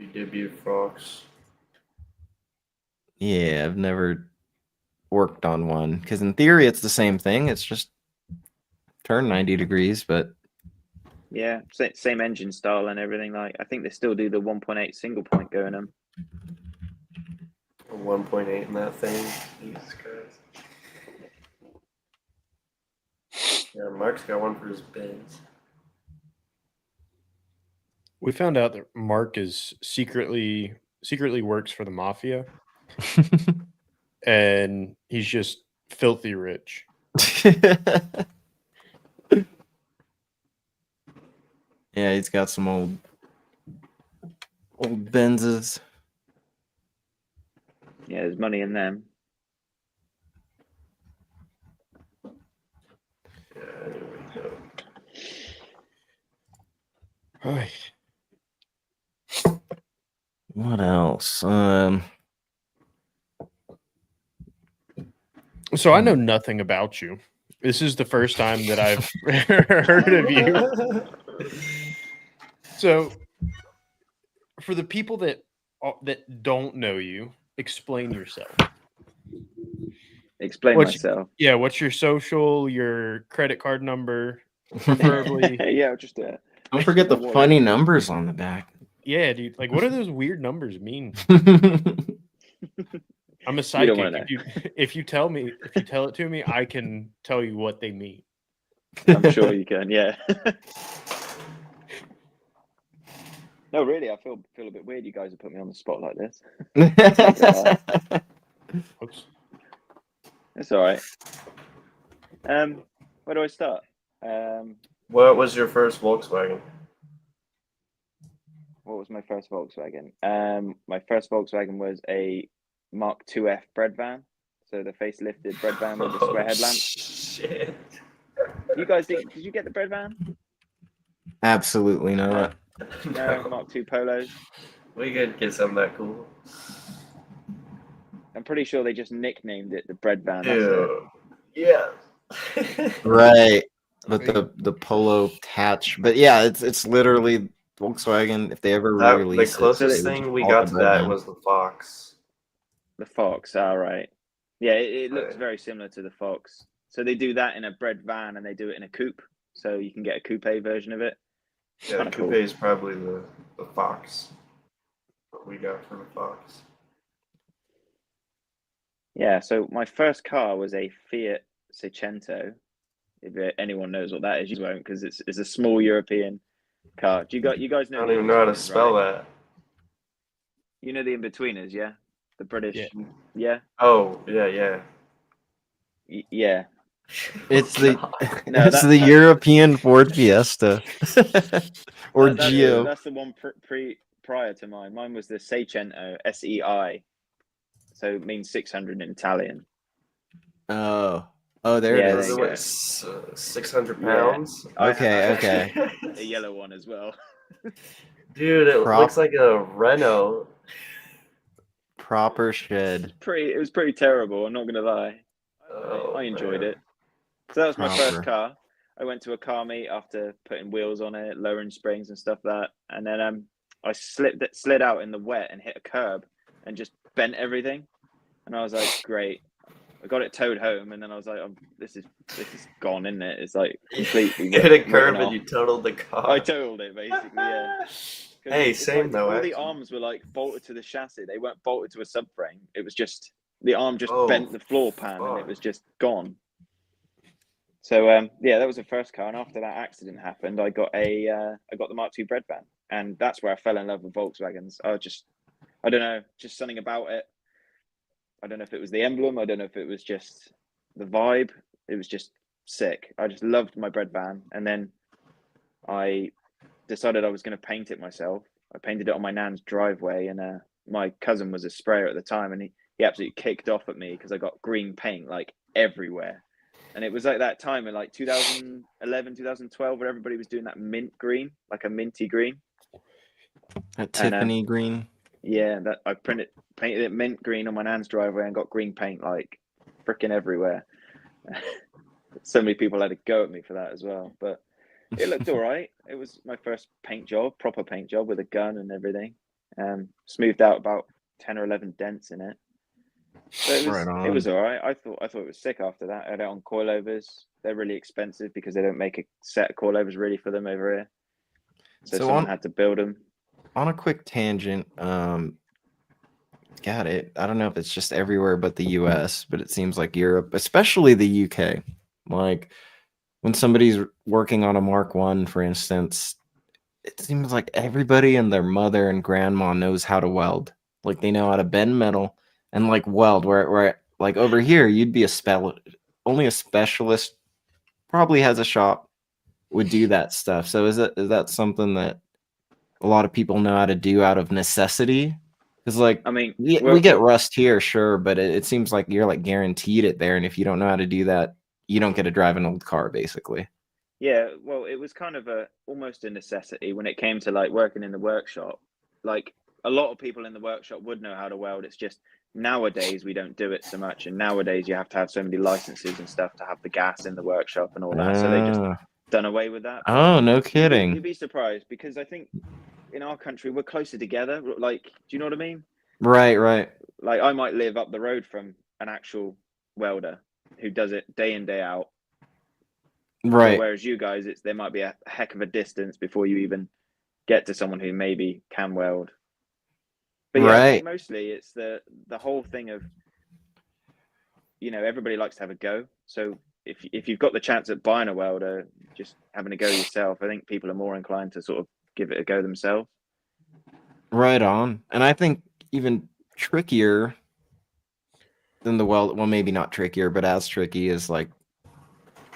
VW Fox. Yeah, I've never worked on one because in theory it's the same thing. It's just turn 90 degrees, but Yeah, same engine style and everything. Like I think they still do the 1.8 single point going them. A 1.8 in that thing. Jesus Christ. Yeah, Mark's got one for his Benz. We found out that Mark is secretly works for the mafia, and he's just filthy rich. Yeah, he's got some old Benzes. Yeah, there's money in them. Yeah, there we go. Ay. What else? So I know nothing about you. This is the first time that I've heard of you. So, for the people that don't know you, explain yourself. Explain What's- myself. Yeah, what's your social, your credit card number, preferably? Yeah, I'll just Don't forget the What? funny numbers on the back. Yeah, dude. Like, what do those weird numbers mean? I'm a You psychic. don't wanna know. If you tell it to me, I can tell you what they mean. I'm sure you can. Yeah. No, really, I feel a bit weird. You guys have put me on the spot like this. Oops. It's all right. Where do I start? What was your first Volkswagen? What was my first Volkswagen? My first Volkswagen was a Mark IIF bread van. So the facelifted bread van with the square headlamp. Shit. You guys did you get the bread van? Absolutely not. No, Mark II Polos. We could get something that cool. I'm pretty sure they just nicknamed it the bread van. That's Ew. Yeah. Right. But the Polo hatch. But yeah, it's literally Volkswagen. If they ever The re-release closest it, they would thing just we call it got the to bread that van. was the Fox. the Fox. All right. Yeah, it looks Right. very similar to the Fox. So they do that in a bread van and they do it in a coupe. So you can get a coupe version of it. Yeah, the Kinda coupe cool. is probably the Fox. What we got for the Fox. Yeah, so my first car was a Fiat Seicento. If anyone knows what that is, you won't because it's a small European car. You guys I know? don't the even know how to In-Betweeners, spell right? that. You know the In-Betweeners, yeah? The British, Yeah. yeah? Oh, yeah. Yeah. It's the No, it's the European Ford Fiesta or Geo. That's the one prior to mine. Mine was the Seicento, SEI. So it means 600 in Italian. Oh, there Yeah, it there is. you go. 600 Yeah. pounds. I Okay. have a yellow one as well. Dude, it looks like a Renault. Proper shed. It was pretty terrible. I'm not gonna lie. Oh, I enjoyed man. it. So that was my first Proper. car. I went to a car meet after putting wheels on it, lowering springs and stuff like that, and then I slid out in the wet and hit a curb and just bent everything. And I was like, great. I got it towed home, and then I was like, this is gone, isn't it? It's like completely You hit a written curve off. and you totaled the car. I totaled it basically, yeah. 'Cause Hey, it's same like, though. all Actually. the arms were like bolted to the chassis. They weren't bolted to a subframe. It was just the arm just Oh, bent the floor pan, and it fuck. was just gone. So yeah, that was the first car, and after that accident happened, I got the Mark II bread van, and that's where I fell in love with Volkswagens. I don't know, just something about it. I don't know if it was the emblem. I don't know if it was just the vibe. It was just sick. I just loved my bread van, and then I decided I was going to paint it myself. I painted it on my nan's driveway, and my cousin was a sprayer at the time, and he absolutely kicked off at me because I got green paint like everywhere. And it was like that time in like 2011, 2012, where everybody was doing that mint green, like a minty green. That Tiffany green. Yeah, that I painted it mint green on my nan's driveway and got green paint like freaking everywhere. So many people had to go at me for that as well, but it looked all right. It was my first paint job, proper paint job with a gun and everything. Smoothed out about 10 or 11 dents in it. So it was all right. I thought it was sick after that. I had it on coilovers. They're really expensive because they don't make a set of coilovers really for them over here. So someone had to build them. On a quick tangent, got it. I don't know if it's just everywhere but the US, but it seems like Europe, especially the UK. Like when somebody's working on a Mark I, for instance, it seems like everybody and their mother and grandma knows how to weld. Like they know how to bend metal and like weld. Where like over here, you'd be only a specialist probably has a shop would do that stuff. So is that something that a lot of people know how to do out of necessity? Because like I mean, we get rust here, sure, but it seems like you're like guaranteed it there, and if you don't know how to do that, you don't get to drive an old car, basically. Yeah, well, it was kind of almost a necessity when it came to like working in the workshop. Like a lot of people in the workshop would know how to weld. It's just nowadays we don't do it so much, and nowadays you have to have so many licenses and stuff to have the gas in the workshop and all that. So they just done away with that. Oh, no kidding. You'd be surprised because I think in our country we're closer together. Like, do you know what I mean? Right. Like I might live up the road from an actual welder who does it day in, day out. Right. So whereas you guys, there might be a heck of a distance before you even get to someone who maybe can weld. But yeah, I think mostly it's the whole thing of, everybody likes to have a go. So if you've got the chance at buying a welder, just having a go yourself, I think people are more inclined to sort of give it a go themselves. Right on. And I think even trickier than the weld, well, maybe not trickier, but as tricky is like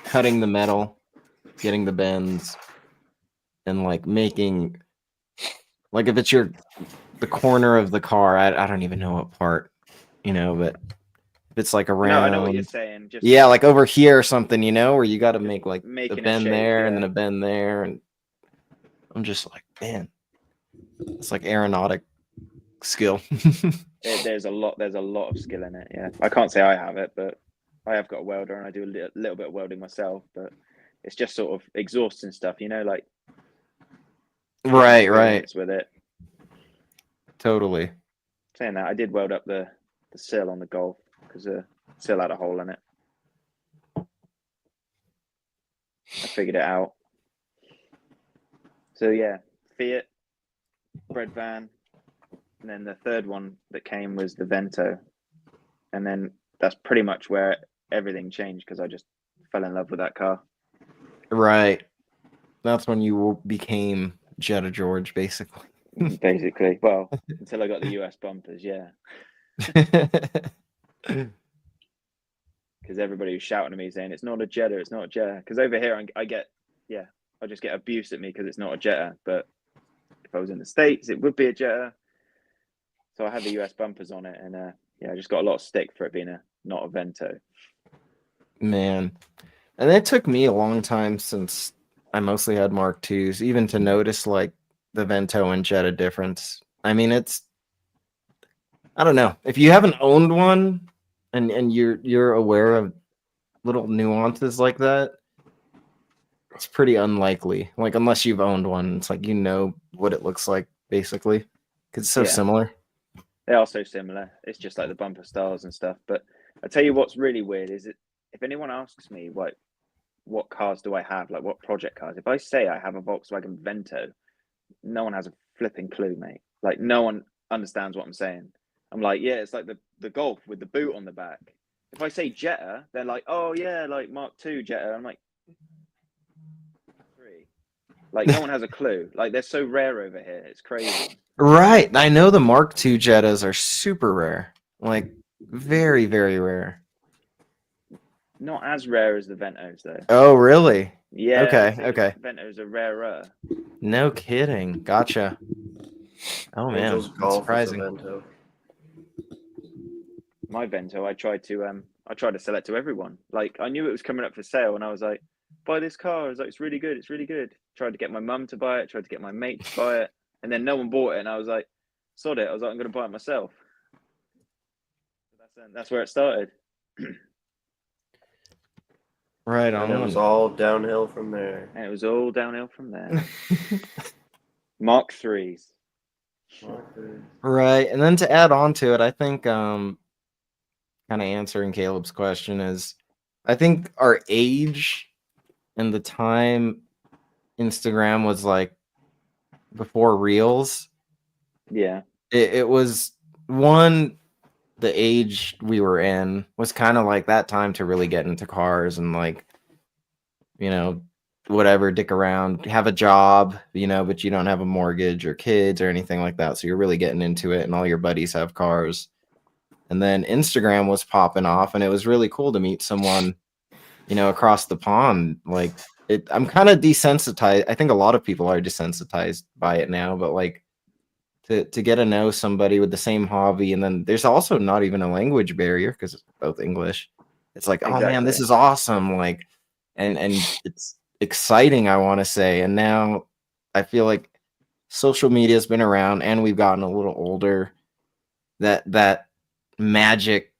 cutting the metal, getting the bends, and like making, like if it's the corner of the car, I don't even know what part, but if it's like around. No, I know what you're saying. Just yeah, like over here or something, where you got to make like a bend shape, there and then a bend there, and I'm just like, man, it's like aeronautic skill. There's a lot of skill in it. Yeah, I can't say I have it, but I have got a welder and I do a little bit of welding myself. But it's just sort of exhausting stuff, like. Right. With it. Totally. Saying that, I did weld up the sill on the Golf because the sill had a hole in it. I figured it out. So yeah, Fiat, bread van, and then the third one that came was the Vento, and then that's pretty much where everything changed because I just fell in love with that car. Right. That's when you became Jettageorge, basically. Basically, well, until I got the US bumpers, yeah. Because everybody was shouting at me saying it's not a Jetta, it's not a Jetta. Because over here I just get abuse at me because it's not a Jetta. But if I was in the States, it would be a Jetta. So I had the US bumpers on it, and I just got a lot of stick for it being not a Vento. Man, and it took me a long time since I mostly had Mark IIs, even to notice like the Vento and Jetta difference. I mean, I don't know. If you haven't owned one and you're aware of little nuances like that, it's pretty unlikely. Like unless you've owned one, it's like what it looks like basically, because it's so similar. They are so similar. It's just like the bumper styles and stuff. But I tell you what's really weird is that if anyone asks me what cars do I have, like what project cars, if I say I have a Volkswagen Vento, no one has a flipping clue, mate. Like no one understands what I'm saying. I'm like, yeah, it's like the Golf with the boot on the back. If I say Jetta, they're like, oh yeah, like Mark II Jetta. I'm like, 3. Like no one has a clue. Like they're so rare over here. It's crazy. Right. I know the Mark II Jettas are super rare. Like very, very rare. Not as rare as the Ventos though. Oh, really? Yeah. Okay, I'd say okay. The Ventos are rarer. No kidding. Gotcha. Oh man, Angel's that's Golf is a surprising. Vento. My Vento, I tried to sell it to everyone. Like I knew it was coming up for sale, and I was like, buy this car. I was like, it's really good. It's really good. Tried to get my mum to buy it. Tried to get my mate to buy it, and then no one bought it. And I was like, sod it. I was like, I'm going to buy it myself. That's where it started. Right And it on. was all downhill from there. And it was all downhill from there. Mark IIIs. Right. And then to add on to it, I think kind of answering Caleb's question is I think our age and the time Instagram was like before Reels, Yeah. it was one, the age we were in was kind of like that time to really get into cars and like, you know, whatever, dick around, have a job, you know, but you don't have a mortgage or kids or anything like that. So you're really getting into it and all your buddies have cars. And then Instagram was popping off and it was really cool to meet someone, you know, across the pond. Like I'm kind of desensitized. I think a lot of people are desensitized by it now, but like to get to know somebody with the same hobby, and then there's also not even a language barrier because it's both English. It's like, oh man, this Exactly. is awesome. Like, and it's exciting, I want to say. And now I feel like social media has been around and we've gotten a little older. That magic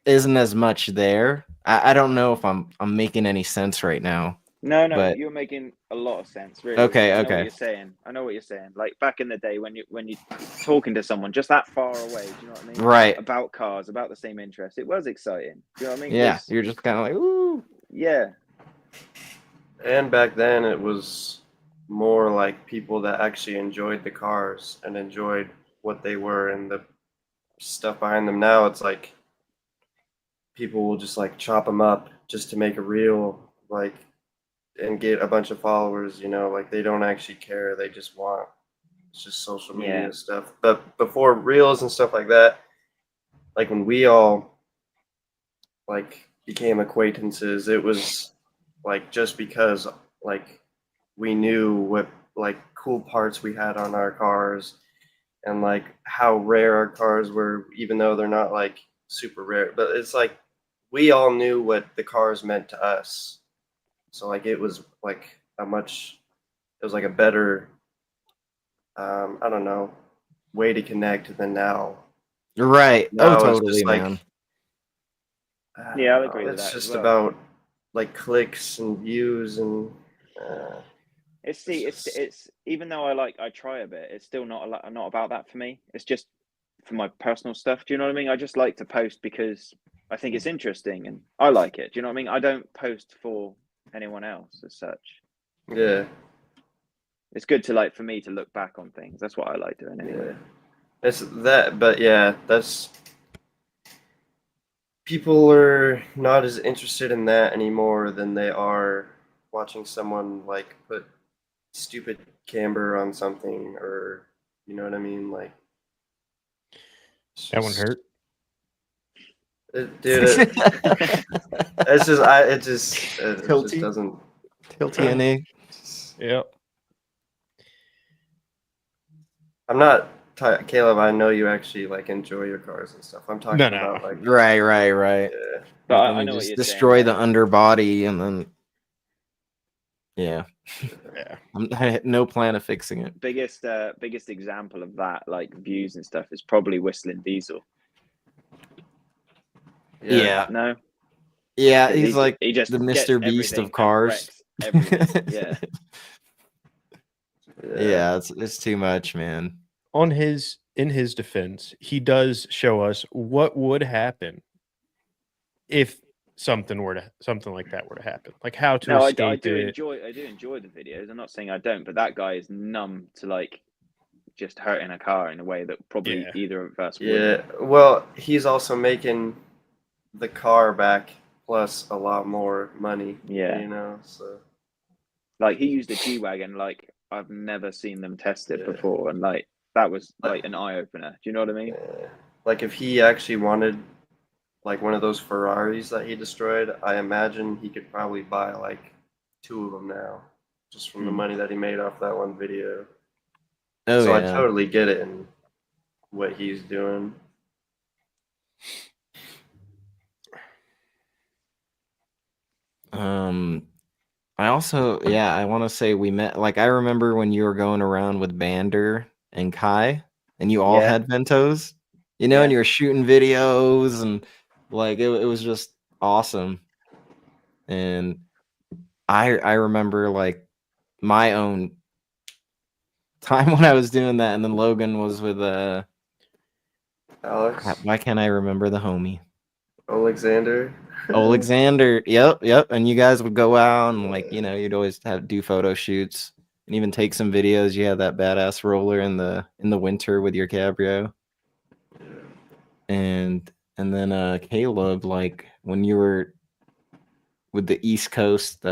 isn't as much there. I don't know if I'm making any sense right now. No, But you're making a lot of sense, really. Okay, I know okay. what you're saying. I know what you're saying. Like back in the day when you're talking to someone just that far away, do you know what I mean? Right. About cars, about the same interest. It was exciting. Do you know what I mean? Yeah, you're just kind of like, ooh. Yeah. And back then it was more like people that actually enjoyed the cars and enjoyed what they were and the stuff behind them. Now it's like people will just like chop them up just to make a reel, like, and get a bunch of followers, you know, like they don't actually care. They just want, it's just social media stuff. But before reels and stuff like that, like when we all like became acquaintances, it was like just because like we knew what like cool parts we had on our cars and like how rare our cars were, even though they're not like super rare. But it's like we all knew what the cars meant to us. So like it was like it was like a better, I don't know, way to connect than now. Right. Now Oh, it's totally, just like, man. Yeah, I'll agree with it's that just as well. about like clicks and views and. It's even though I try a bit, it's still not about that for me. It's just for my personal stuff. Do you know what I mean? I just like to post because I think it's interesting and I like it. Do you know what I mean? I don't post for anyone else as such. Yeah. It's good to like for me to look back on things. That's what I like doing anyway. Yeah. It's that, but yeah, that's people are not as interested in that anymore than they are watching someone like put stupid camber on something, or you know what I mean, like That one hurt. Dude, it just doesn't. Tilty NA. Yeah. I'm not Caleb. I know you actually like enjoy your cars and stuff. I'm talking No. about like Right. yeah. But Let I me know what just you're destroy saying. the underbody and then yeah. Yeah. I had no plan of fixing it. Biggest example of that, like views and stuff, is probably Whistling Diesel. Yeah. No. Yeah, 'Cause he's like he just the gets Mr. Beast everything of cars. and wrecks everything. Yeah. Yeah, it's too much, man. In his defense, he does show us what would happen if something like that were to happen, like how to No, I escape do it. enjoy the videos. I'm not saying I don't, but that guy is numb to like just hurting a car in a way that probably Yeah. either of us would. Yeah. Well, he's also making the car back plus a lot more money. Yeah. You know, so Like he used a G-Wagon, like I've never seen them tested Yeah. before, and like that was Like- like an eye opener. Do you know what I mean? like if he actually wanted like one of those Ferraris that he destroyed, I imagine he could probably buy like 2 of them now, just from the money that he made off that one video. Oh So I yeah. totally get it in what he's doing. I also, yeah, I want to say we met. Like, I remember when you were going around with Bander and Kai, and you all Yeah. had Ventos, and Yeah. you were shooting videos, and like it was just awesome. And I remember like my own time when I was doing that, and then Logan was with Alex, why can't I remember the homie? Alexander. Alexander. Yep. And you guys would go out and like, you'd always do photo shoots and even take some videos. You had that badass roller in the winter with your cabrio. And then Caleb, like when you were with the East Coast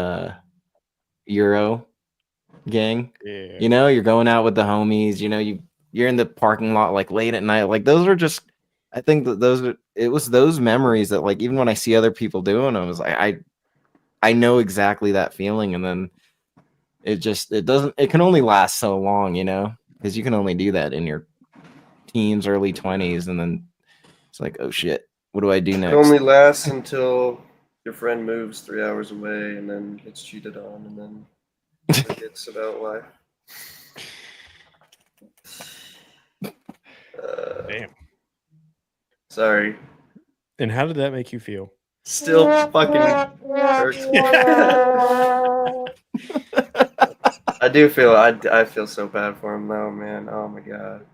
Euro gang, Yeah. you're going out with the homies, you're in the parking lot like late at night. Like those are just, I think that it was those memories that like even when I see other people doing, I was like, I know exactly that feeling. And then it can only last so long, because you can only do that in your teens, early 20s, and then it's like, oh shit, what do I do It next? only lasts until your friend moves 3 hours away and then gets cheated on and then forgets about life. Damn. Sorry. And how did that make you feel? Still fucking hurts me. I do feel I feel so bad for him though, man. Oh my god.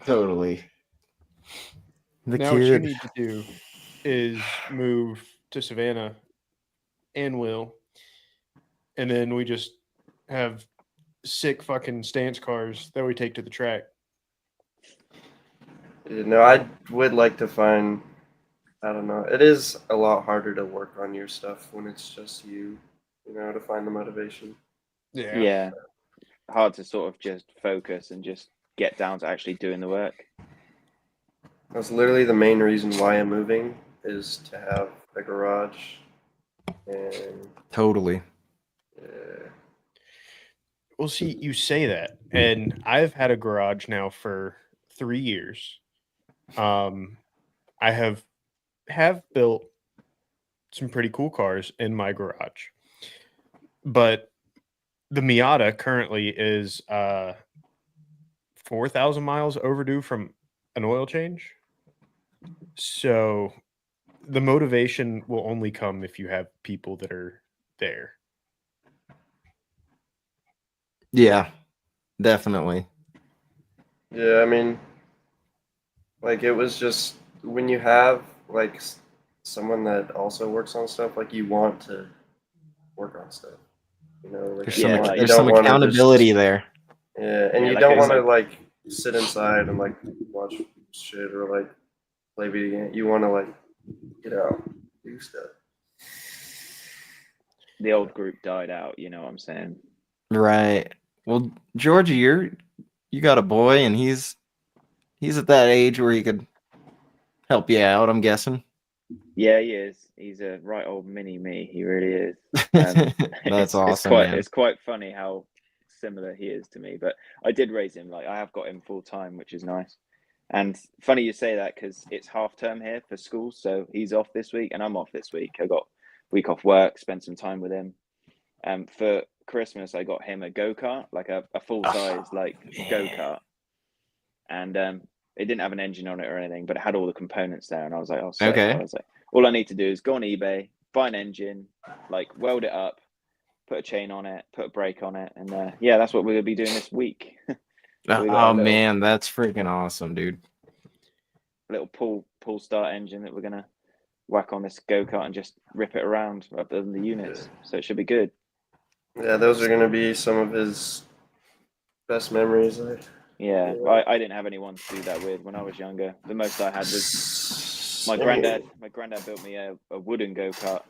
Totally. The Now what you kid. need to do is move to Savannah and Will, and then we just have sick fucking stance cars that we take to the track. I would like to find. I don't know. It is a lot harder to work on your stuff when it's just you. To find the motivation. Yeah. Hard to sort of just focus and just get down to actually doing the work. That's literally the main reason why I'm moving is to have a garage. And Totally. Well, see, you say that, and I've had a garage now for 3 years. I have built some pretty cool cars in my garage, but the Miata currently is 4,000 miles overdue from an oil change. So the motivation will only come if you have people that are there. Yeah, definitely. yeah, I mean, like it was just when you have like someone that also works on stuff, like you want to work on stuff. Like There's you some, Yeah, don't- like- you there's some don't wanna accountability just, there. Yeah, and Yeah, you like don't it's want to like- like sit inside and like watch shit or like play video game. You want to like get out, do stuff. The old group died out, you know what I'm saying? Right. Well, Georgia, you got a boy, and he's at that age where he could help you out, I'm guessing. Yeah, he is. He's a right old mini me. He really is. It's awesome, quite man. it's quite funny how similar he is to me. But I did raise him. Like I have got him full time, which is nice. And funny you say that because it's half term here for school, so he's off this week and I'm off this week. I got a week off work, spent some time with him. For Christmas, I got him a go-kart, like a full size go-kart, and it didn't have an engine on it or anything, but it had all the components there. And I was like, oh, sick. Okay. I was like, all I need to do is go on eBay, buy an engine, like weld it up, put a chain on it, put a brake on it, and yeah, that's what we're gonna be doing this week. We got Oh a little- man, that's freaking awesome, dude. Little pull start engine that we're gonna whack on this go-kart and just rip it around rather than the units. So it should be good. Yeah, those are gonna be some of his best memories. Yeah, I didn't have anyone to do that with when I was younger. The most I had was my granddad. My granddad built me a wooden go-kart.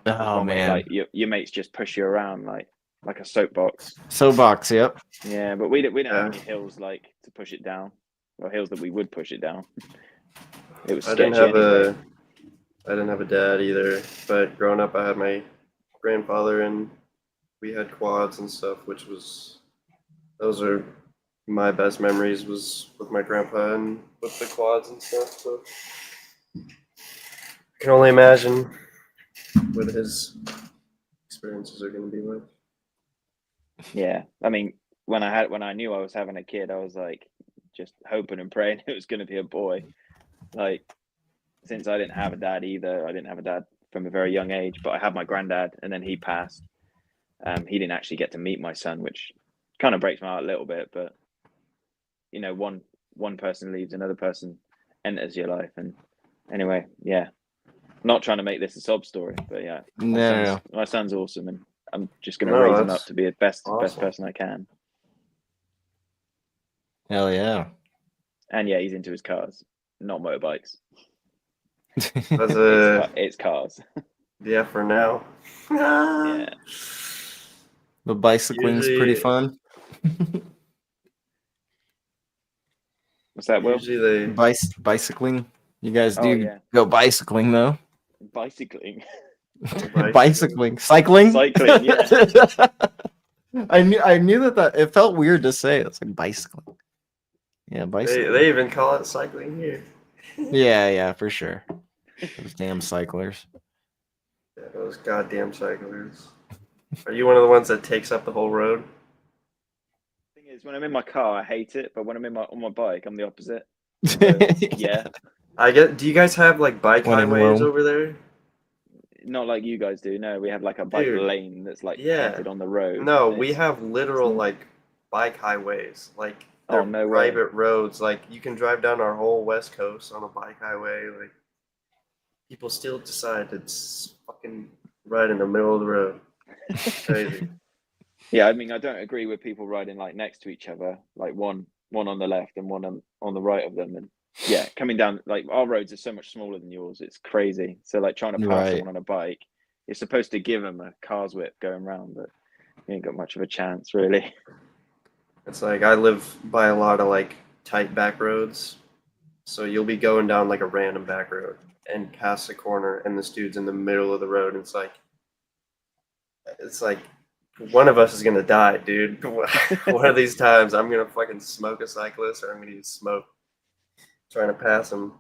Oh One where, man, like your mates just push you around like a soapbox. soapbox. Yep. Yeah, but we didn't have Yeah. any hills like to push it down, or hills that we would push it down. It was I didn't sketchy have anyway. I didn't have a dad either, but growing up, I had my grandfather, and we had quads and stuff, those are my best memories was with my grandpa and with the quads and stuff. So I can only imagine what his experiences are going to be like. Yeah, I mean, when I knew I was having a kid, I was like just hoping and praying it was going to be a boy. Like, since I didn't have a dad either, I didn't have a dad from a very young age, but I had my granddad, and then he passed. He didn't actually get to meet my son, which kind of breaks my heart a little bit. But you know, one person leaves, another person enters your life, and anyway, yeah. Not trying to make this a sob story, but yeah, No. my son's awesome, and I'm just going to No, raise him that's up to be the best awesome. person I can. Hell yeah. And yeah, he's into his cars, not motorbikes. That's a It's cars. yeah for now. Yeah. But bicycling's pretty Usually- fun. What's that, Will? Usually they Bicycling. You guys Oh, do yeah. go bicycling though. Bicycling. Bicycling. Cycling. Cycling, yeah. I knew that it felt weird to say. It's like bicycling. Yeah, bicycling. they even call it cycling here. Yeah, for sure. Those damn cyclers. Yeah, those goddamn cyclers. Are you one of the ones that takes up the whole road? Thing is, when I'm in my car, I hate it, but when I'm on my bike, I'm the opposite. So, yeah, Do you guys have like bike When in highways Rome. over there? not like you guys do. No, we have like a bike Dude, lane that's like yeah. painted on the road. No, and we it's- have literal like bike highways. Like they're Oh, no way. private roads. Like you can drive down our whole west coast on a bike highway. Like people still decide to fucking ride in the middle of the road. Crazy. Yeah, I mean, I don't agree with people riding like next to each other, like one on the left and one on the right of them, and yeah, coming down like our roads are so much smaller than yours. It's crazy. So like trying to pass Right. someone on a bike, you're supposed to give them a car's whip going round, but you ain't got much of a chance really. It's like I live by a lot of like tight back roads. So you'll be going down like a random back road and pass a corner and this dude's in the middle of the road and it's like one of us is gonna die, dude. One of these times I'm gonna fucking smoke a cyclist or I'm gonna smoke trying to pass him.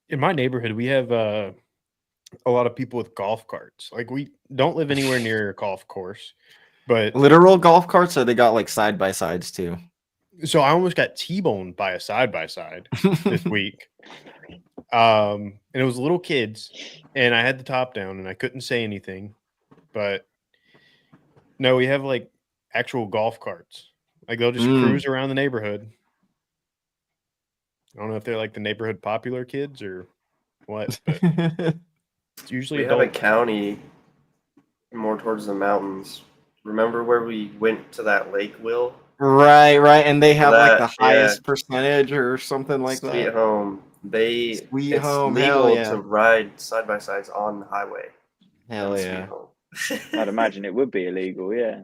In my neighborhood, we have a lot of people with golf carts. Like we don't live anywhere near a golf course, but Literal golf carts, or they got like side by sides too. so I almost got T-boned by a side by side this week. And it was little kids, and I had the top down, and I couldn't say anything. But no, we have like actual golf carts. Like they'll just cruise around the neighborhood. I don't know if they're like the neighborhood popular kids or what, but it's usually We have a adults. county more towards the mountains. Remember where we went to that lake, Will? Right, and they have like the That, yeah. highest percentage or something like Sweet that. Home. Sweet It's Home, legal hell yeah. to ride side by sides on the highway. Hell on Sweet yeah. Home. I'd imagine it would be illegal, yeah.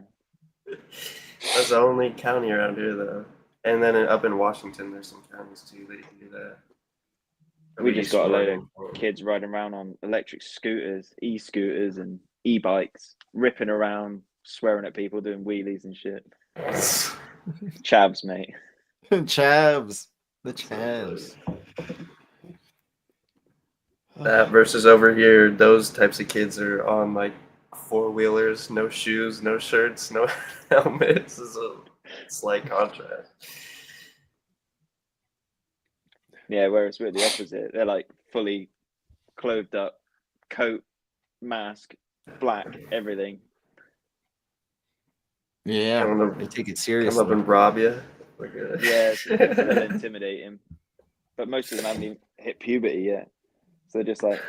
That's the only county around here, though. And then up in Washington, there's some counties too that can do that. We just got a load of Kids. kids riding around on electric scooters, e-scooters and e-bikes, ripping around, swearing at people, doing wheelies and shit. Chavs, mate. Chavs. The Chavs. That versus over here, those types of kids are on like four-wheelers, no shoes, no shirts, no helmets. It's a slight contrast. Yeah, whereas we're the opposite. They're like fully clothed up, coat, mask, black, everything. Yeah, Come up- they take it Come seriously. up and rob you. Yeah, it's a little intimidating. but most of them haven't even hit puberty yet. So they're just like,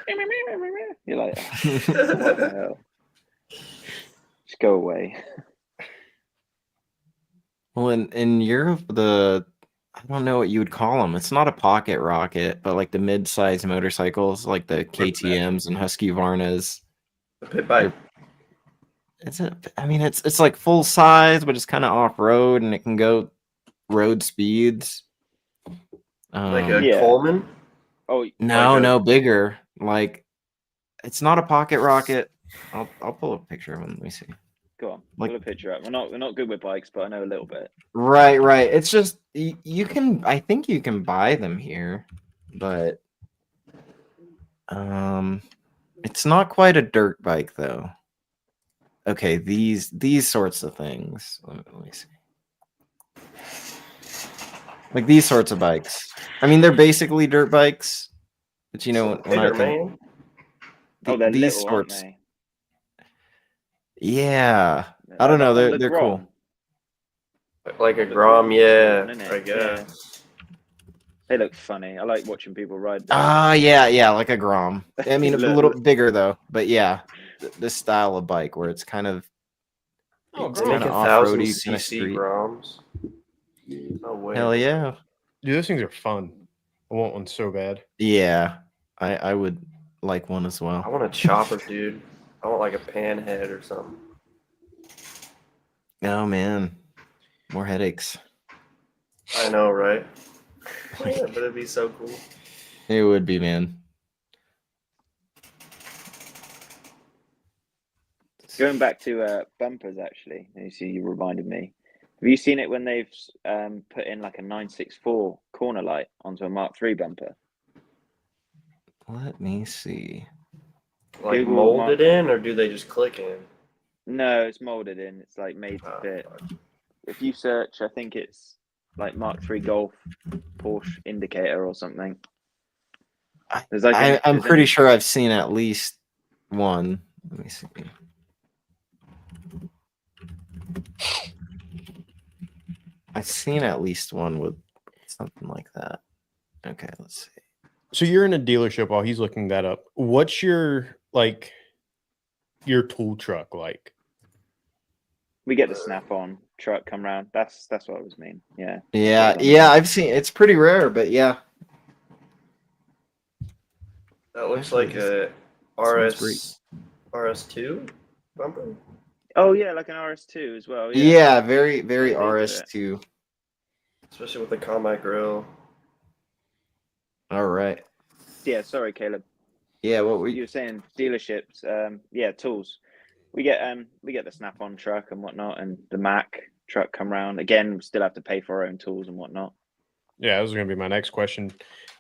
you're like, oh, what the hell? Just go away. Well, in Europe, I don't know what you would call them. It's not a pocket rocket, but like the mid-sized motorcycles, like the KTM's and Husqvarnas. A pit bike. I mean, it's like full size, but it's kind of off road, and it can go road speeds. Like a Yeah. Coleman? Oh, No, bigger. Like, it's not a pocket rocket. I'll pull a picture of them. Let me see. go on. Like- Pull a picture up. We're not good with bikes, but I know a little bit. Right. It's just you can. I think you can buy them here, but it's not quite a dirt bike though. Okay, these sorts of things. Let me see. Like these sorts of bikes. I mean, they're basically dirt bikes, but you know when I Hitter, think man. Oh, they're these little, sorts. aren't Yeah, they? I don't know. On the They're cool. Grom. Like a The Grom, Grom's yeah. cool, isn't I it? guess. They look funny. I like watching people ride them. Yeah, like a Grom. I mean, a Look- little bigger though, but yeah, this style of bike where it's kind of Oh, it's They Grom. make kinda 1,000 off-roady, kinda cc street. Groms. No way. Hell yeah. Dude, those things are fun. I want one so bad. Yeah, I would like one as I well. want a chopper, dude. I want like a panhead or something. Oh man, more headaches. I know, right? Yeah, but it'd be so cool. It would be, man. Going back to bumpers, actually, you see, you reminded me. Have you seen it when they've put in like a 964 corner light onto a Mark III bumper? Let me see. Like Google molded in, or do they just click in? No, it's molded in. It's like made to Oh, fit. fuck. If you search, I think it's like Mark III Golf Porsche indicator or something. There's like I'm there's pretty sure I've seen at least one. Let me see. I've seen at least one with something like that. Okay, let's see. So you're in a dealership while he's looking that up. What's your tool truck like? We get the snap-on truck come round. That's what I was mean. Yeah. Yeah, I've seen it's pretty rare, but yeah. That looks Actually, like this a sounds RS2 bumper. Oh yeah, like an RS2 as well. Yeah, very, very They do it. RS2. Especially with the combat grill. All right. Yeah. Sorry, Caleb. Yeah, what You we were saying dealerships. Yeah, tools. We get the snap-on truck and whatnot, and the Mack truck come round. Again, we still have to pay for our own tools and whatnot. Yeah, that was going to be my next question.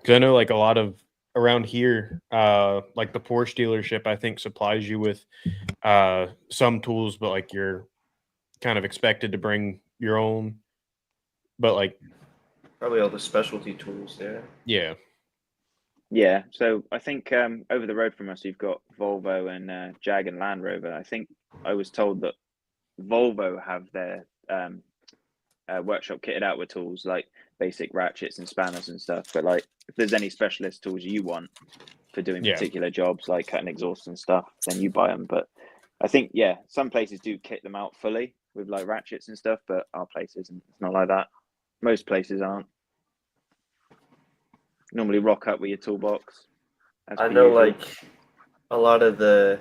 Because I know like a lot of around here, like the Porsche dealership, I think supplies you with some tools, but like you're kind of expected to bring your own. But like, Probably all the specialty tools there. yeah. Yeah, so I think over the road from us, you've got Volvo and Jag and Land Rover. I think I was told that Volvo have their workshop kitted out with tools like basic ratchets and spanners and stuff. But like, if there's any specialist tools you want for doing Yeah. particular jobs like cutting exhaust and stuff, then you buy them. But I think, yeah, some places do kit them out fully with like ratchets and stuff, but our place isn't. It's not like that. Most places aren't. Normally rock up with your toolbox. as I per know, usual. like a lot of the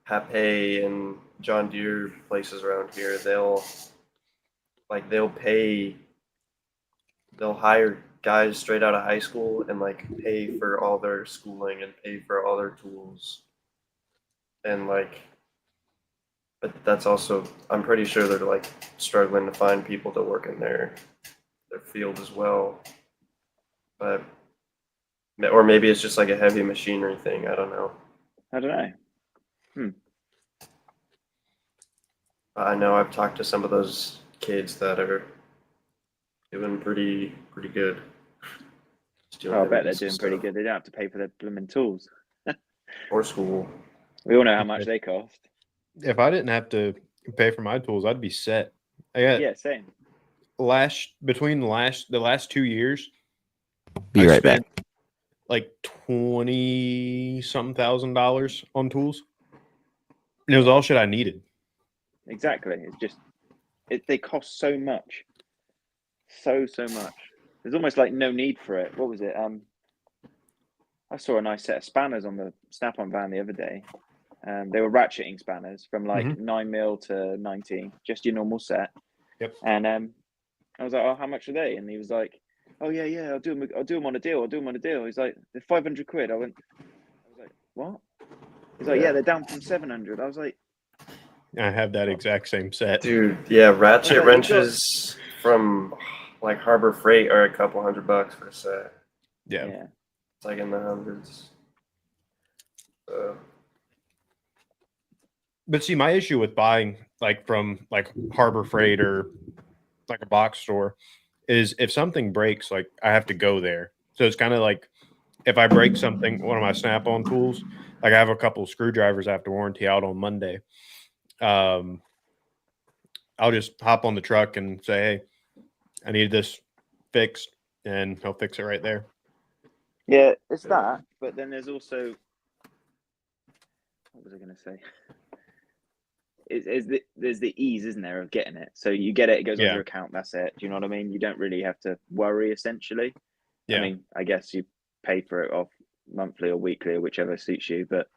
Pape and John Deere places around here, they'll hire guys straight out of high school and like pay for all their schooling and pay for all their tools. And like, but that's also, I'm pretty sure they're like struggling to find people to work in their field as well. But or maybe it's just like a heavy machinery thing. I don't know. I don't know. I know I've talked to some of those kids that are doing pretty good. Just doing Oh, I bet heavy they're diesel doing pretty stuff. good. They don't have to pay for their blooming tools. Or school. We all know how much they cost. If I didn't have to pay for my tools, I'd be set. I got Yeah, same. between the last 2 years, Be I've right back. spent like $20-something thousand on tools. And it was all shit I needed. Exactly. It's just they cost so much, so much. There's almost like no need for it. What was it? I saw a nice set of spanners on the Snap-on van the other day. They were ratcheting spanners from like 9mm to 19, just your normal set. Yep. And I was like, "Oh, how much are they?" And he was like, "Oh yeah, I'll do them on a deal. He's like, "They're 500 quid." I was like, "What?" He's like, "Yeah, they're down from 700." I was like, I have that exact same set. Dude, yeah, ratchet Okay, wrenches from like Harbor Freight are a couple $100 for a set. Yeah. It's like in the hundreds. But see, my issue with buying like from like Harbor Freight or like a box store is if something breaks, like I have to go there. So it's kind of like if I break something, one of my Snap-on tools, like I have a couple of screwdrivers I have to warranty out on Monday. I'll just hop on the truck and say, "Hey, I need this fixed," and he'll fix it right there. Yeah, it's that. But then there's also, what was I going to say? There's the ease, isn't there, of getting it? So you get it, it goes on your account, that's it. Do you know what I mean? You don't really have to worry, essentially. Yeah. I mean, I guess you pay for it off monthly or weekly or whichever suits you. But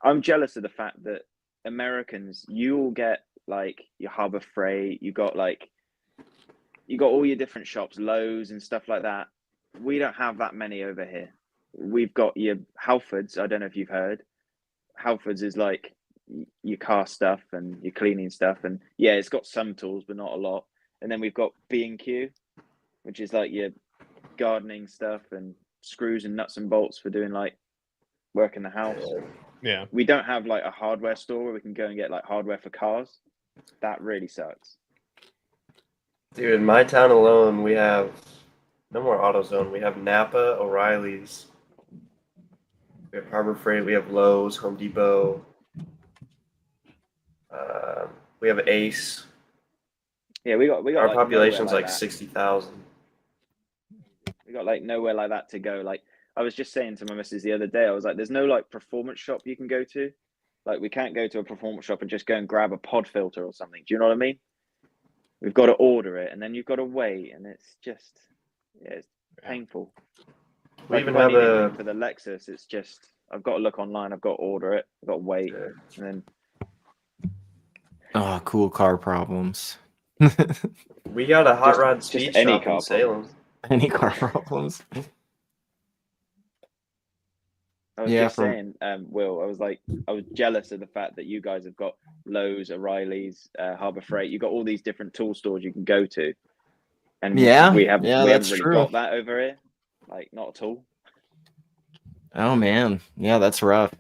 I'm jealous of the fact that Americans, you all get like your Harbor Freight, you got all your different shops, Lowe's and stuff like that. We don't have that many over here. We've got your Halfords. I don't know if you've heard. Halfords is like your car stuff and your cleaning stuff, and yeah, it's got some tools but not a lot. And then we've got B&Q, which is like your gardening stuff and screws and nuts and bolts for doing like work in the house. Yeah, we don't have like a hardware store where we can go and get like hardware for cars. That really sucks. Dude, in my town alone, we have no more AutoZone. We have Napa, O'Reilly's, we have Harbor Freight, we have Lowe's, Home Depot. We have Ace. Yeah, we got Our like population's like that. 60,000. We got like nowhere like that to go. Like I was just saying to my missus the other day, I was like, there's no like performance shop you can go to. Like we can't go to a performance shop and just go and grab a pod filter or something. Do you know what I mean? We've got to order it and then you've got to wait, and it's just it's painful. We like even if I have need a anything for the Lexus, it's just I've got to look online, I've got to order it, I've got to wait, and then cool car problems. we got a hot Just- rod just speed any shop car in Salem. problems. Any car problems? I was just saying, Will, I was jealous of the fact that you guys have got Lowe's, O'Reilly's, Harbor Freight. You've got all these different tool stores you can go to, and we haven't really got that over here. Like, not at all. Oh man, yeah, that's rough.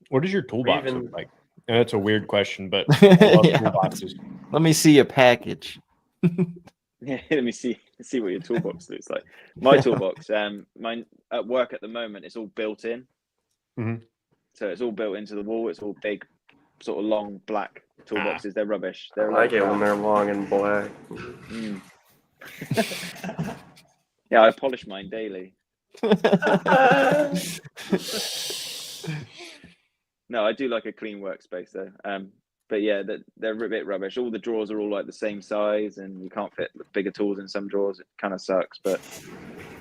What does your toolbox look like? And that's a weird question, but I love toolboxes. Let me see a package. Yeah, let me see what your toolbox looks like. My toolbox, mine at work at the moment, it's all built in. Mm-hmm. So it's all built into the wall. It's all big, sort of long black toolboxes. They're rubbish. They're I like it when they're long and black. Yeah, I polish mine daily. No, I do like a clean workspace though. But yeah, they're a bit rubbish. All the drawers are all like the same size, and you can't fit bigger tools in some drawers. It kind of sucks. But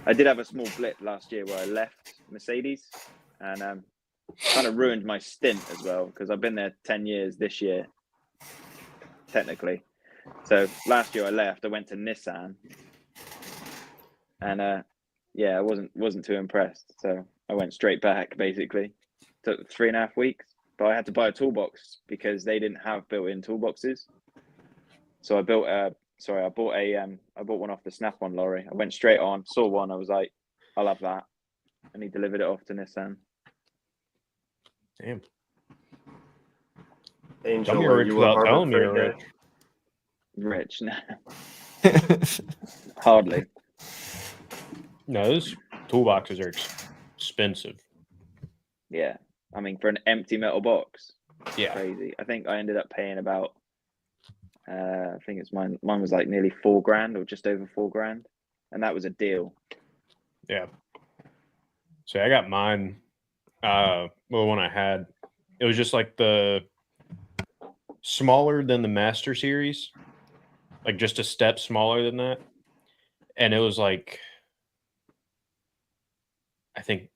I did have a small blip last year where I left Mercedes, and kind of ruined my stint as well because I've been there 10 years this year, technically. So last year I left. I went to Nissan, and yeah, I wasn't too impressed. So I went straight back. Basically, took 3.5 weeks. But I had to buy a toolbox because they didn't have built-in toolboxes. So I bought one off the Snap-on lorry. I went straight on, saw one, I was like, I'll have that. And he delivered it off to Nissan. Damn. Angel, Tell me you're rich without telling me you're rich. Rich? No. Hardly. No, those toolboxes are expensive. Yeah. I mean, for an empty metal box, yeah, crazy. I think I ended up paying about I think it's mine. Mine was like nearly $4,000 or just over $4,000, and that was a deal. Yeah. So I got mine. Well, the one I had, it was just like the smaller than the Master Series, like just a step smaller than that, and it was like I think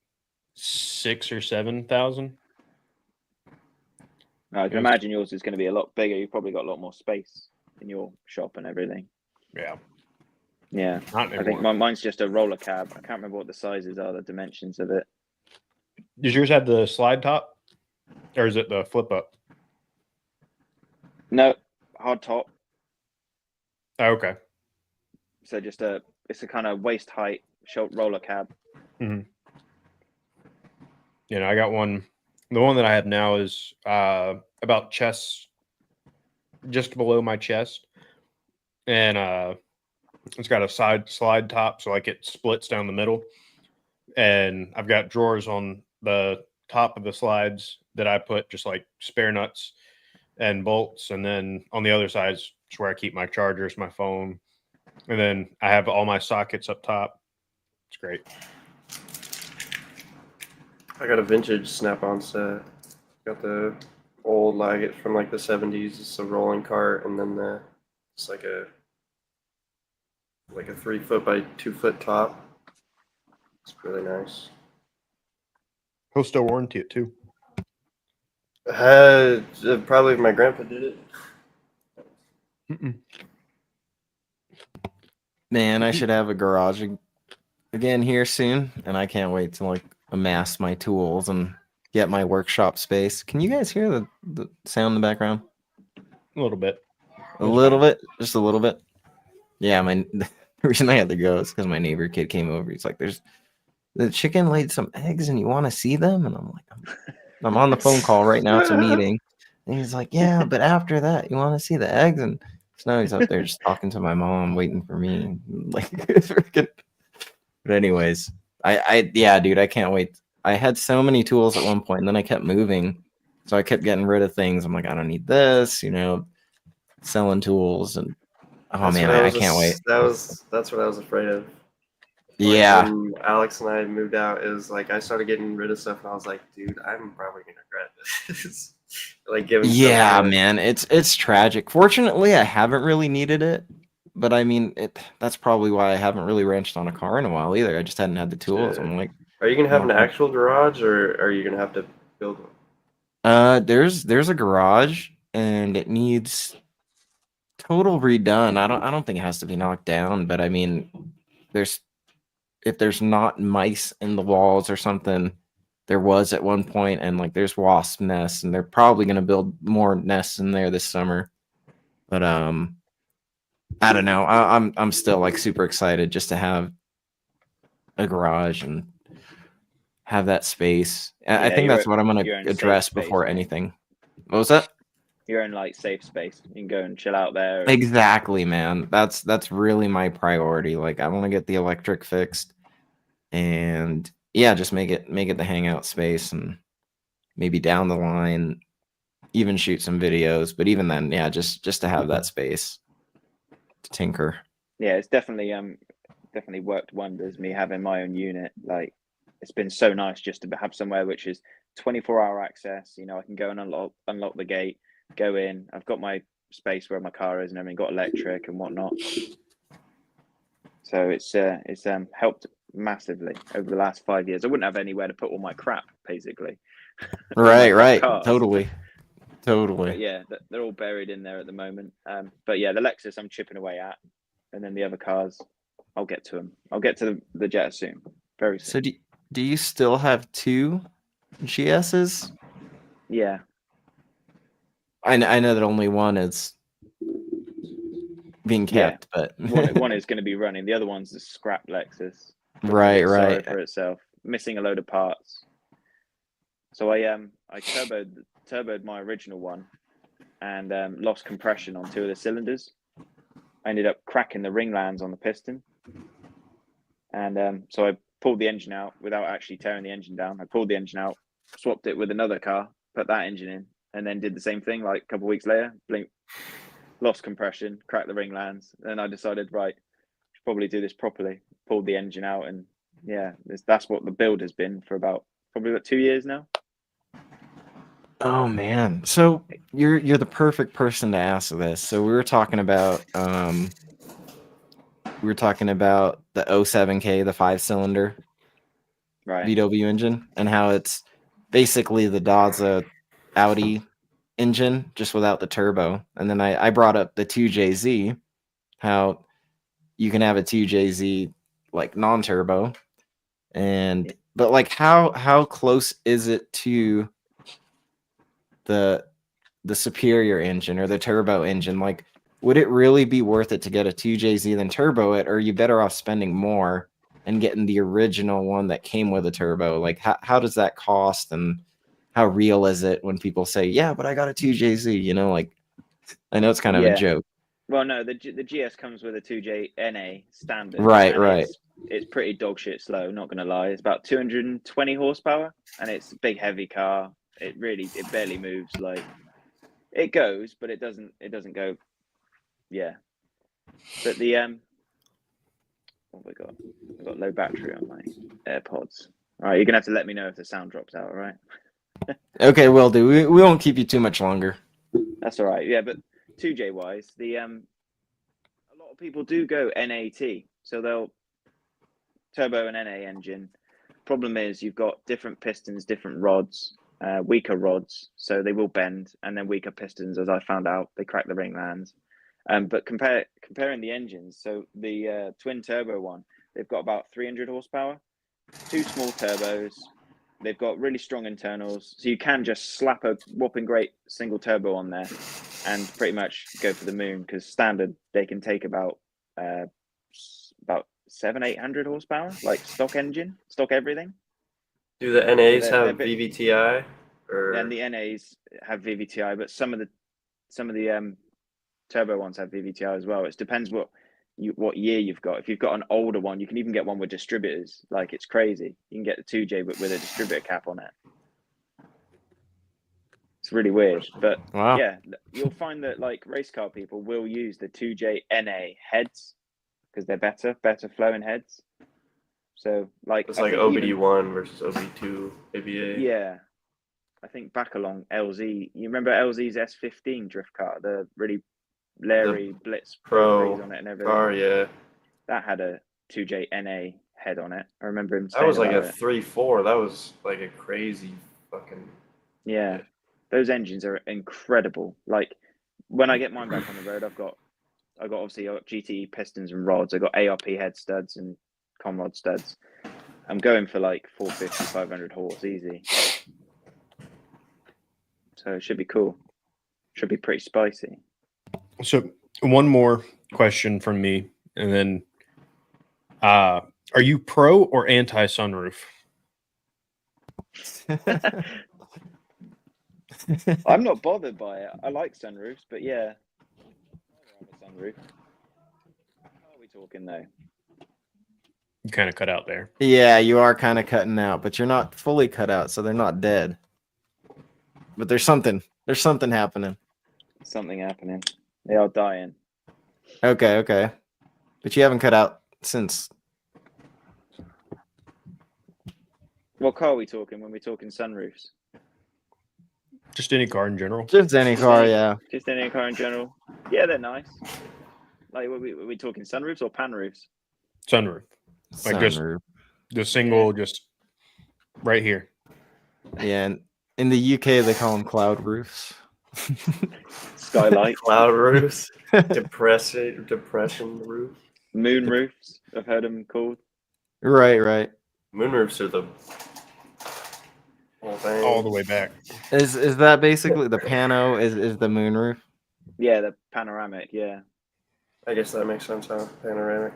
6 or 7,000. I can imagine yours is going to be a lot bigger. You've probably got a lot more space in your shop and everything. Yeah. Yeah. Not I think mine's just a roller cab. I can't remember what the sizes are, the dimensions of it. Does yours have the slide top, or is it the flip up? No, hard top. Oh, okay. So it's a kind of waist height short roller cab. Mm-hmm. You know, I got one. The one that I have now is about chest, just below my chest, and it's got a side slide top, so like it splits down the middle, and I've got drawers on the top of the slides that I put just like spare nuts and bolts, and then on the other side is where I keep my chargers, my phone, and then I have all my sockets up top. It's great. I got a vintage Snap-on set. Got the old Laggett from like the 70s. It's a rolling cart, and then it's like a 3 foot by 2 foot top. It's really nice. He'll still warranty it too. Probably if my grandpa did it. Mm-mm. Man, I should have a garage again here soon, and I can't wait to like amass my tools and get my workshop space. Can you guys hear the sound in the background? A little bit. A little bit, just a little bit. Yeah, the reason I had to go is because my neighbor kid came over. He's like, "There's the chicken laid some eggs, and you want to see them?" And I'm like, "I'm on the phone call right now. It's a meeting." And he's like, "Yeah, but after that, you want to see the eggs?" And so now he's up there just talking to my mom, waiting for me. Like, it's freaking. But anyways, yeah, dude, I can't wait. I had so many tools at one point, and then I kept moving, so I kept getting rid of things. I'm like, I don't need this, selling tools, and I can't wait. That's what I was afraid of. Yeah. When Alex and I moved out, it was like I started getting rid of stuff, and I was like, dude, I'm probably gonna regret this. Like giving. Yeah, man, it's tragic. Fortunately, I haven't really needed it, but I mean, that's probably why I haven't really wrenched on a car in a while either. I just hadn't had the tools. Shit. I'm like, are you gonna have an actual garage, or are you gonna have to build one? There's a garage, and it needs total redone. I don't think it has to be knocked down, but I mean, if there's not mice in the walls or something, there was at one point, and like there's wasp nests, and they're probably gonna build more nests in there this summer. But I don't know. I'm still like super excited just to have a garage and have that space. I think that's what I'm gonna address before anything. What was that? You're in like safe space. You can go and chill out there. Exactly, man. That's really my priority. Like I want to get the electric fixed, and yeah, just make it the hangout space, and maybe down the line even shoot some videos. But even then, yeah, just to have that space to tinker. Yeah, it's definitely worked wonders. Me having my own unit, like it's been so nice just to have somewhere which is 24-hour access. I can go and unlock the gate, go in. I've got my space where my car is and everything, got electric and whatnot. So it's helped massively over the last 5 years. I wouldn't have anywhere to put all my crap, basically. Right. Totally. But yeah, they're all buried in there at the moment. But yeah, the Lexus I'm chipping away at, and then the other cars, I'll get to them. I'll get to the Jetta soon, very soon. So do you still have 2 GSs? Yeah. I know that only one is being kept, but one is going to be running. The other one's a scrap Lexus. Right. Sorry for itself, missing a load of parts. So I turboed my original one, and lost compression on 2 of the cylinders. I ended up cracking the ring lands on the piston, and so I pulled the engine out without actually tearing the engine down. I pulled the engine out, swapped it with another car, put that engine in, and then did the same thing like a couple of weeks later. Blink, lost compression, cracked the ring lands. Then I decided, right, should probably do this properly. Pulled the engine out, and yeah, that's what the build has been for probably about 2 years now. Oh man. So you're the perfect person to ask this. So we were talking about the 07K, the 5-cylinder Right. VW engine, and how it's basically the Daza Audi engine just without the turbo. And then I brought up the 2JZ, how you can have a 2JZ like non-turbo, but like how close is it to the superior engine or the turbo engine? Like, would it really be worth it to get a 2JZ than turbo it, or are you better off spending more and getting the original one that came with a turbo? Like, how does that cost, and how real is it when people say, yeah, but I got a 2JZ, you know? Like, I know it's kind of a joke. Well, no, the GS comes with a 2J NA standard. Right, and right. It's pretty dog shit slow, not going to lie. It's about 220 horsepower, and it's a big, heavy car. It barely moves. Like, it goes, but it doesn't go. Yeah. But the what have we got? I've got low battery on my AirPods. All right, you're gonna have to let me know if the sound drops out. All right. Okay, will do. We won't keep you too much longer. That's all right. Yeah, but 2J wise, a lot of people do go NAT, so they'll turbo and NA engine. Problem is, you've got different pistons, different rods, weaker rods, so they will bend, and then weaker pistons, as I found out, they crack the ring lands. But comparing the engines, so the twin turbo one, they've got about 300 horsepower, 2 small turbos. They've got really strong internals, so you can just slap a whopping great single turbo on there and pretty much go for the moon, because standard they can take about 700-800 horsepower, like stock engine, stock everything. Do the NAs have VVTi? And the NAs have VVTi, but some of the turbo ones have VVTi as well. It depends what year you've got. If you've got an older one, you can even get one with distributors. Like, it's crazy. You can get the 2J but with a distributor cap on it. It's really weird, but wow. Yeah, you'll find that like race car people will use the 2J NA heads because they're better flowing heads. So like it's like OBD1 versus OBD2 ABA. Yeah, I think back along LZ. You remember LZ's S15 drift car, the really Larry Blitz Pro on it and everything. Car, yeah. That had a 2J NA head on it. I remember him saying that was like a 3.4. That was like a crazy fucking. Yeah, those engines are incredible. Like when I get mine back on the road, I've got obviously GTE pistons and rods. I got ARP head studs and Conrod studs. I'm going for like 450, 500 horse easy. So it should be cool. Should be pretty spicy. So one more question from me, and then are you pro or anti sunroof? I'm not bothered by it. I like sunroofs, but yeah, I have a sunroof. How are we talking though? You kind of cut out there. Yeah, you are kind of cutting out, but you're not fully cut out, so they're not dead. But there's something happening. Something happening. They are dying. Okay. But you haven't cut out since. What car are we talking when we're talking sunroofs? Just any car in general. Just any car, yeah. Just any car in general. Yeah, they're nice. Like, are we talking sunroofs or pan roofs? Sunroof. Like just the single, just right here. Yeah, and in the UK they call them cloud roofs. Skylight. Cloud roofs. Depression roof. Moon roofs, I've heard them called. Right. Moon roofs are the whole thing. All the way back. Is that basically the pano is the moon roof? Yeah, the panoramic, yeah. I guess that makes sense, huh? Panoramic.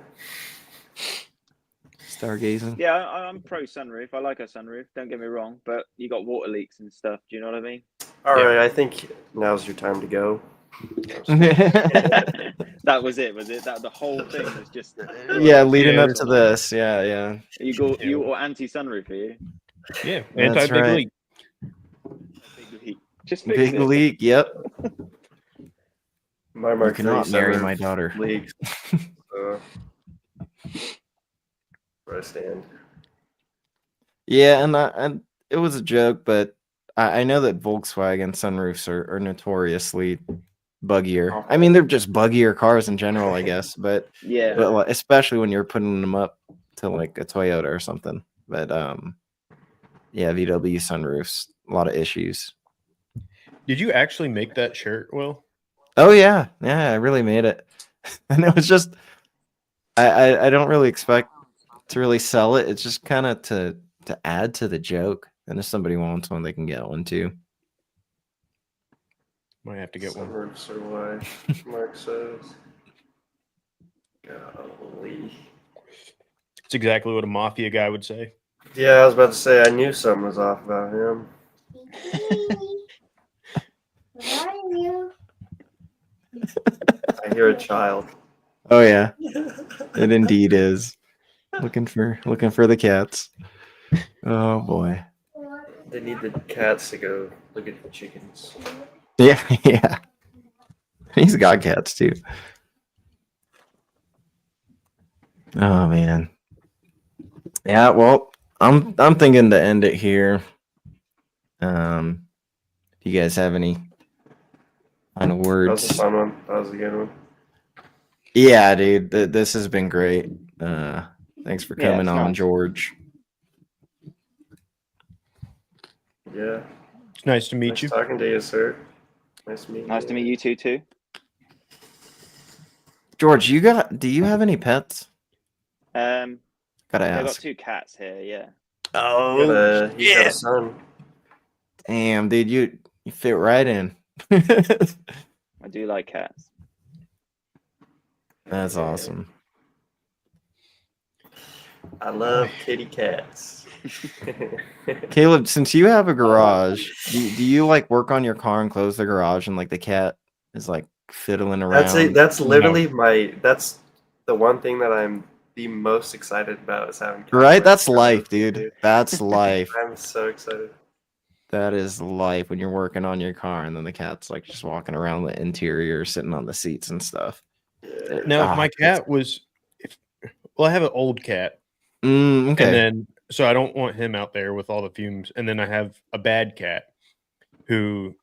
Stargazing. Yeah, I'm pro sunroof. I like a sunroof, don't get me wrong, but you got water leaks and stuff. Do you know what I mean? All right, I think now's your time to go. That was it, was it? That the whole thing was just leading up to this. Yeah. You or anti sunroof, are you? Yeah, anti big leak. Big leak. Just big leak, yep. My You Mark cannot 3 marry sunroof my daughter. leaks. So, where I stand. Yeah, and it was a joke, but I know that Volkswagen sunroofs are notoriously buggier. I mean, they're just buggier cars in general, I guess, but Yeah. like, especially when you're putting them up to like a Toyota or something. But yeah, VW sunroofs, a lot of issues. Did you actually make that shirt, Will? Oh yeah, I really made it, and it was just I don't really expect to really sell it. It's just kind of to add to the joke, and if somebody wants one, they can get one too. Might have to get one. Sunroofs are why. Mark says. Golly. It's exactly what a mafia guy would say. Yeah, I was about to say I knew something was off about him. I hear a child. Oh yeah, it indeed is. Looking for the cats. Oh boy. They need the cats to go look at the chickens. Yeah, yeah. He's got cats too. Oh man. Yeah, well, I'm thinking to end it here. Do you guys have any final That was a words? fun one. That was a good one. Yeah, dude, this has been great. Thanks for Yeah, coming it's on, nice. George. Yeah. It's nice to meet Nice you. talking to you, sir. Nice meeting Nice to meet you too. George, do you have any pets? Gotta Gotta I've got ask. 2 cats here. Yeah. Oh, He's got a son. damn, dude, you fit right in. I do like cats. That's Yeah. awesome. I love kitty cats. Caleb, since you have a garage, do you like work on your car and close the garage and like the cat is like fiddling around? That's literally that's the one thing that I'm the most excited about is having cats. Right? That's life, dude. That's life. I'm so excited. That is life when you're working on your car and then the cat's like just walking around the interior, sitting on the seats and stuff. Yeah. Now, if my cat was, well, I have an old cat, okay. and then so I don't want him out there with all the fumes. And then I have a bad cat who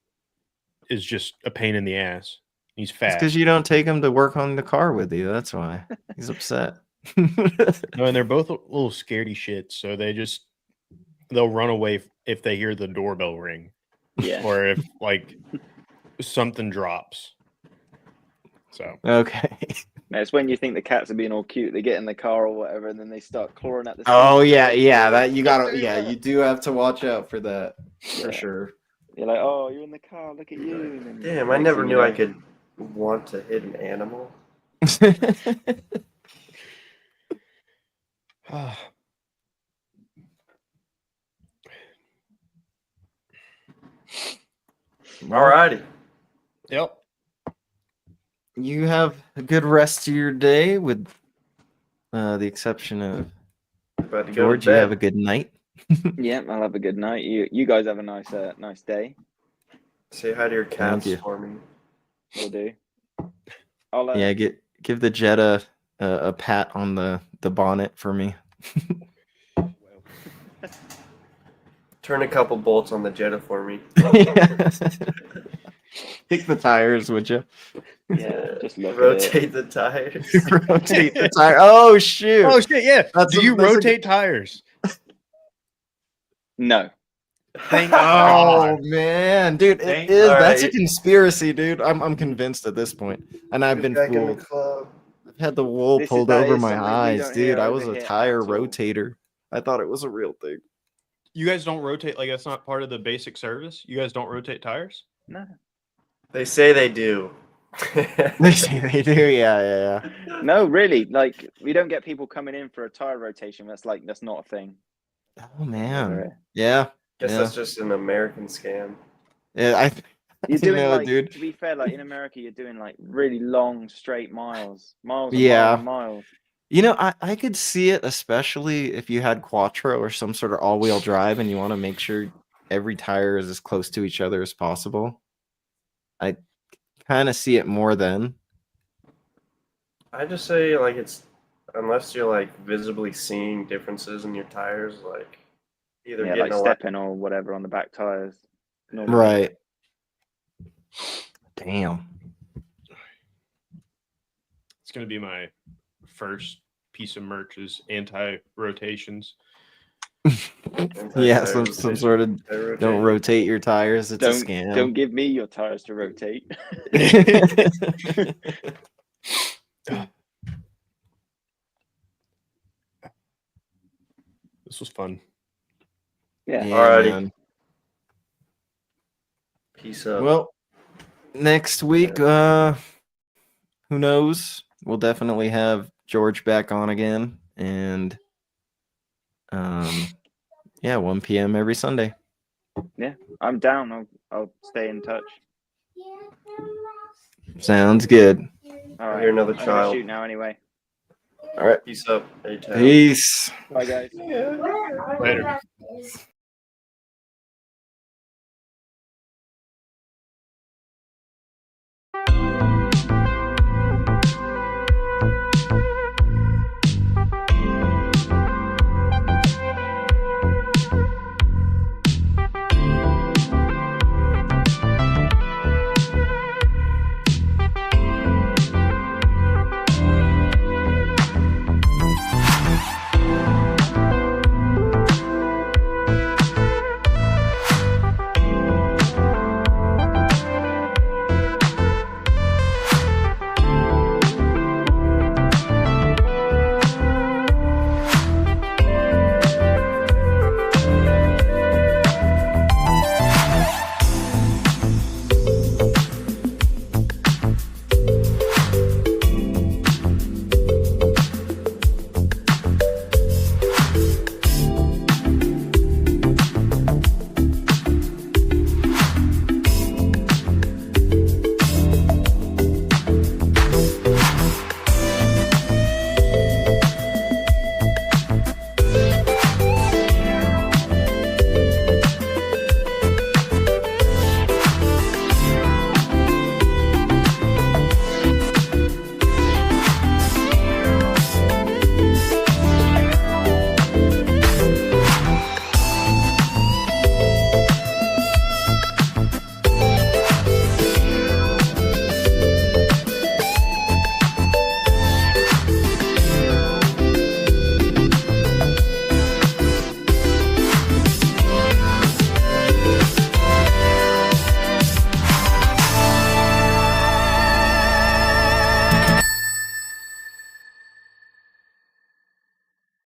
is just a pain in the ass. He's It's fat. because you don't take him to work on the car with you. That's why he's upset. No, and they're both a little scaredy shits, so they'll run away if they hear the doorbell ring, Yeah. or if like something drops. So Okay. No, it's when you think the cats are being all cute, they get in the car or whatever, and then they start clawing at the Oh seat. yeah. That you gotta. Yeah, you do have to watch out for that for Yeah. sure. You're like, oh, you're in the car, look at you. And then Damn, I next never thing knew you I know- could want to hit an animal. Alrighty. Yep. You have a good rest of your day, with the exception of About to go George. to You bed. have a good night. Yeah, I'll have a good night. You guys have a nice day. Say hi to your cats you. for me. Will do. I'll Yeah, give the Jetta a pat on the bonnet for me. Turn a couple bolts on the Jetta for me. Kick the tires, would you? yeah, just look at it. Rotate the tires. Rotate the tire. Oh shoot! Oh shit! Yeah. That's Do a- you that's a rotate tires? No. Thank Oh God. man, dude, Thank- it is. All That's a right. conspiracy, dude. I'm convinced at this point, and I've been Back in the fooled. club. I've had the wool pulled that over is my something we eyes, don't hear dude. I over was a here tire at all. rotator. I thought it was a real thing. You guys don't rotate, like that's not part of the basic service? You guys don't rotate tires? No. They say they do. They say they do. Yeah. No, really. Like, we don't get people coming in for a tire rotation. That's not a thing. Oh man. Over Yeah. Guess Yeah. that's just an American scam. Yeah. You're I doing know, like, dude. to be fair, like in America, you're doing like really long straight miles and Yeah. miles and miles. You know, I could see it, especially if you had Quattro or some sort of all-wheel drive, and you want to make sure every tire is as close to each other as possible. I kind of see it more then. I just say like it's unless you're like visibly seeing differences in your tires, like either Yeah, getting like a lot. stepping or whatever on the back tires. Normally. Right. Damn. It's gonna be my first piece of merch is anti-rotations. Yeah, some sort of don't rotate your tires. It's a scam. Don't give me your tires to rotate. This was fun. Yeah. Alrighty. Man. Peace up. Well, next week, who knows? We'll definitely have George back on again, and yeah, 1 p.m. every Sunday. Yeah, I'm down. I'll stay in touch. Sounds good. All right. You're another I'm gonna child. shoot now anyway. All right. Peace up. A-Town. Peace. Bye, guys. Later.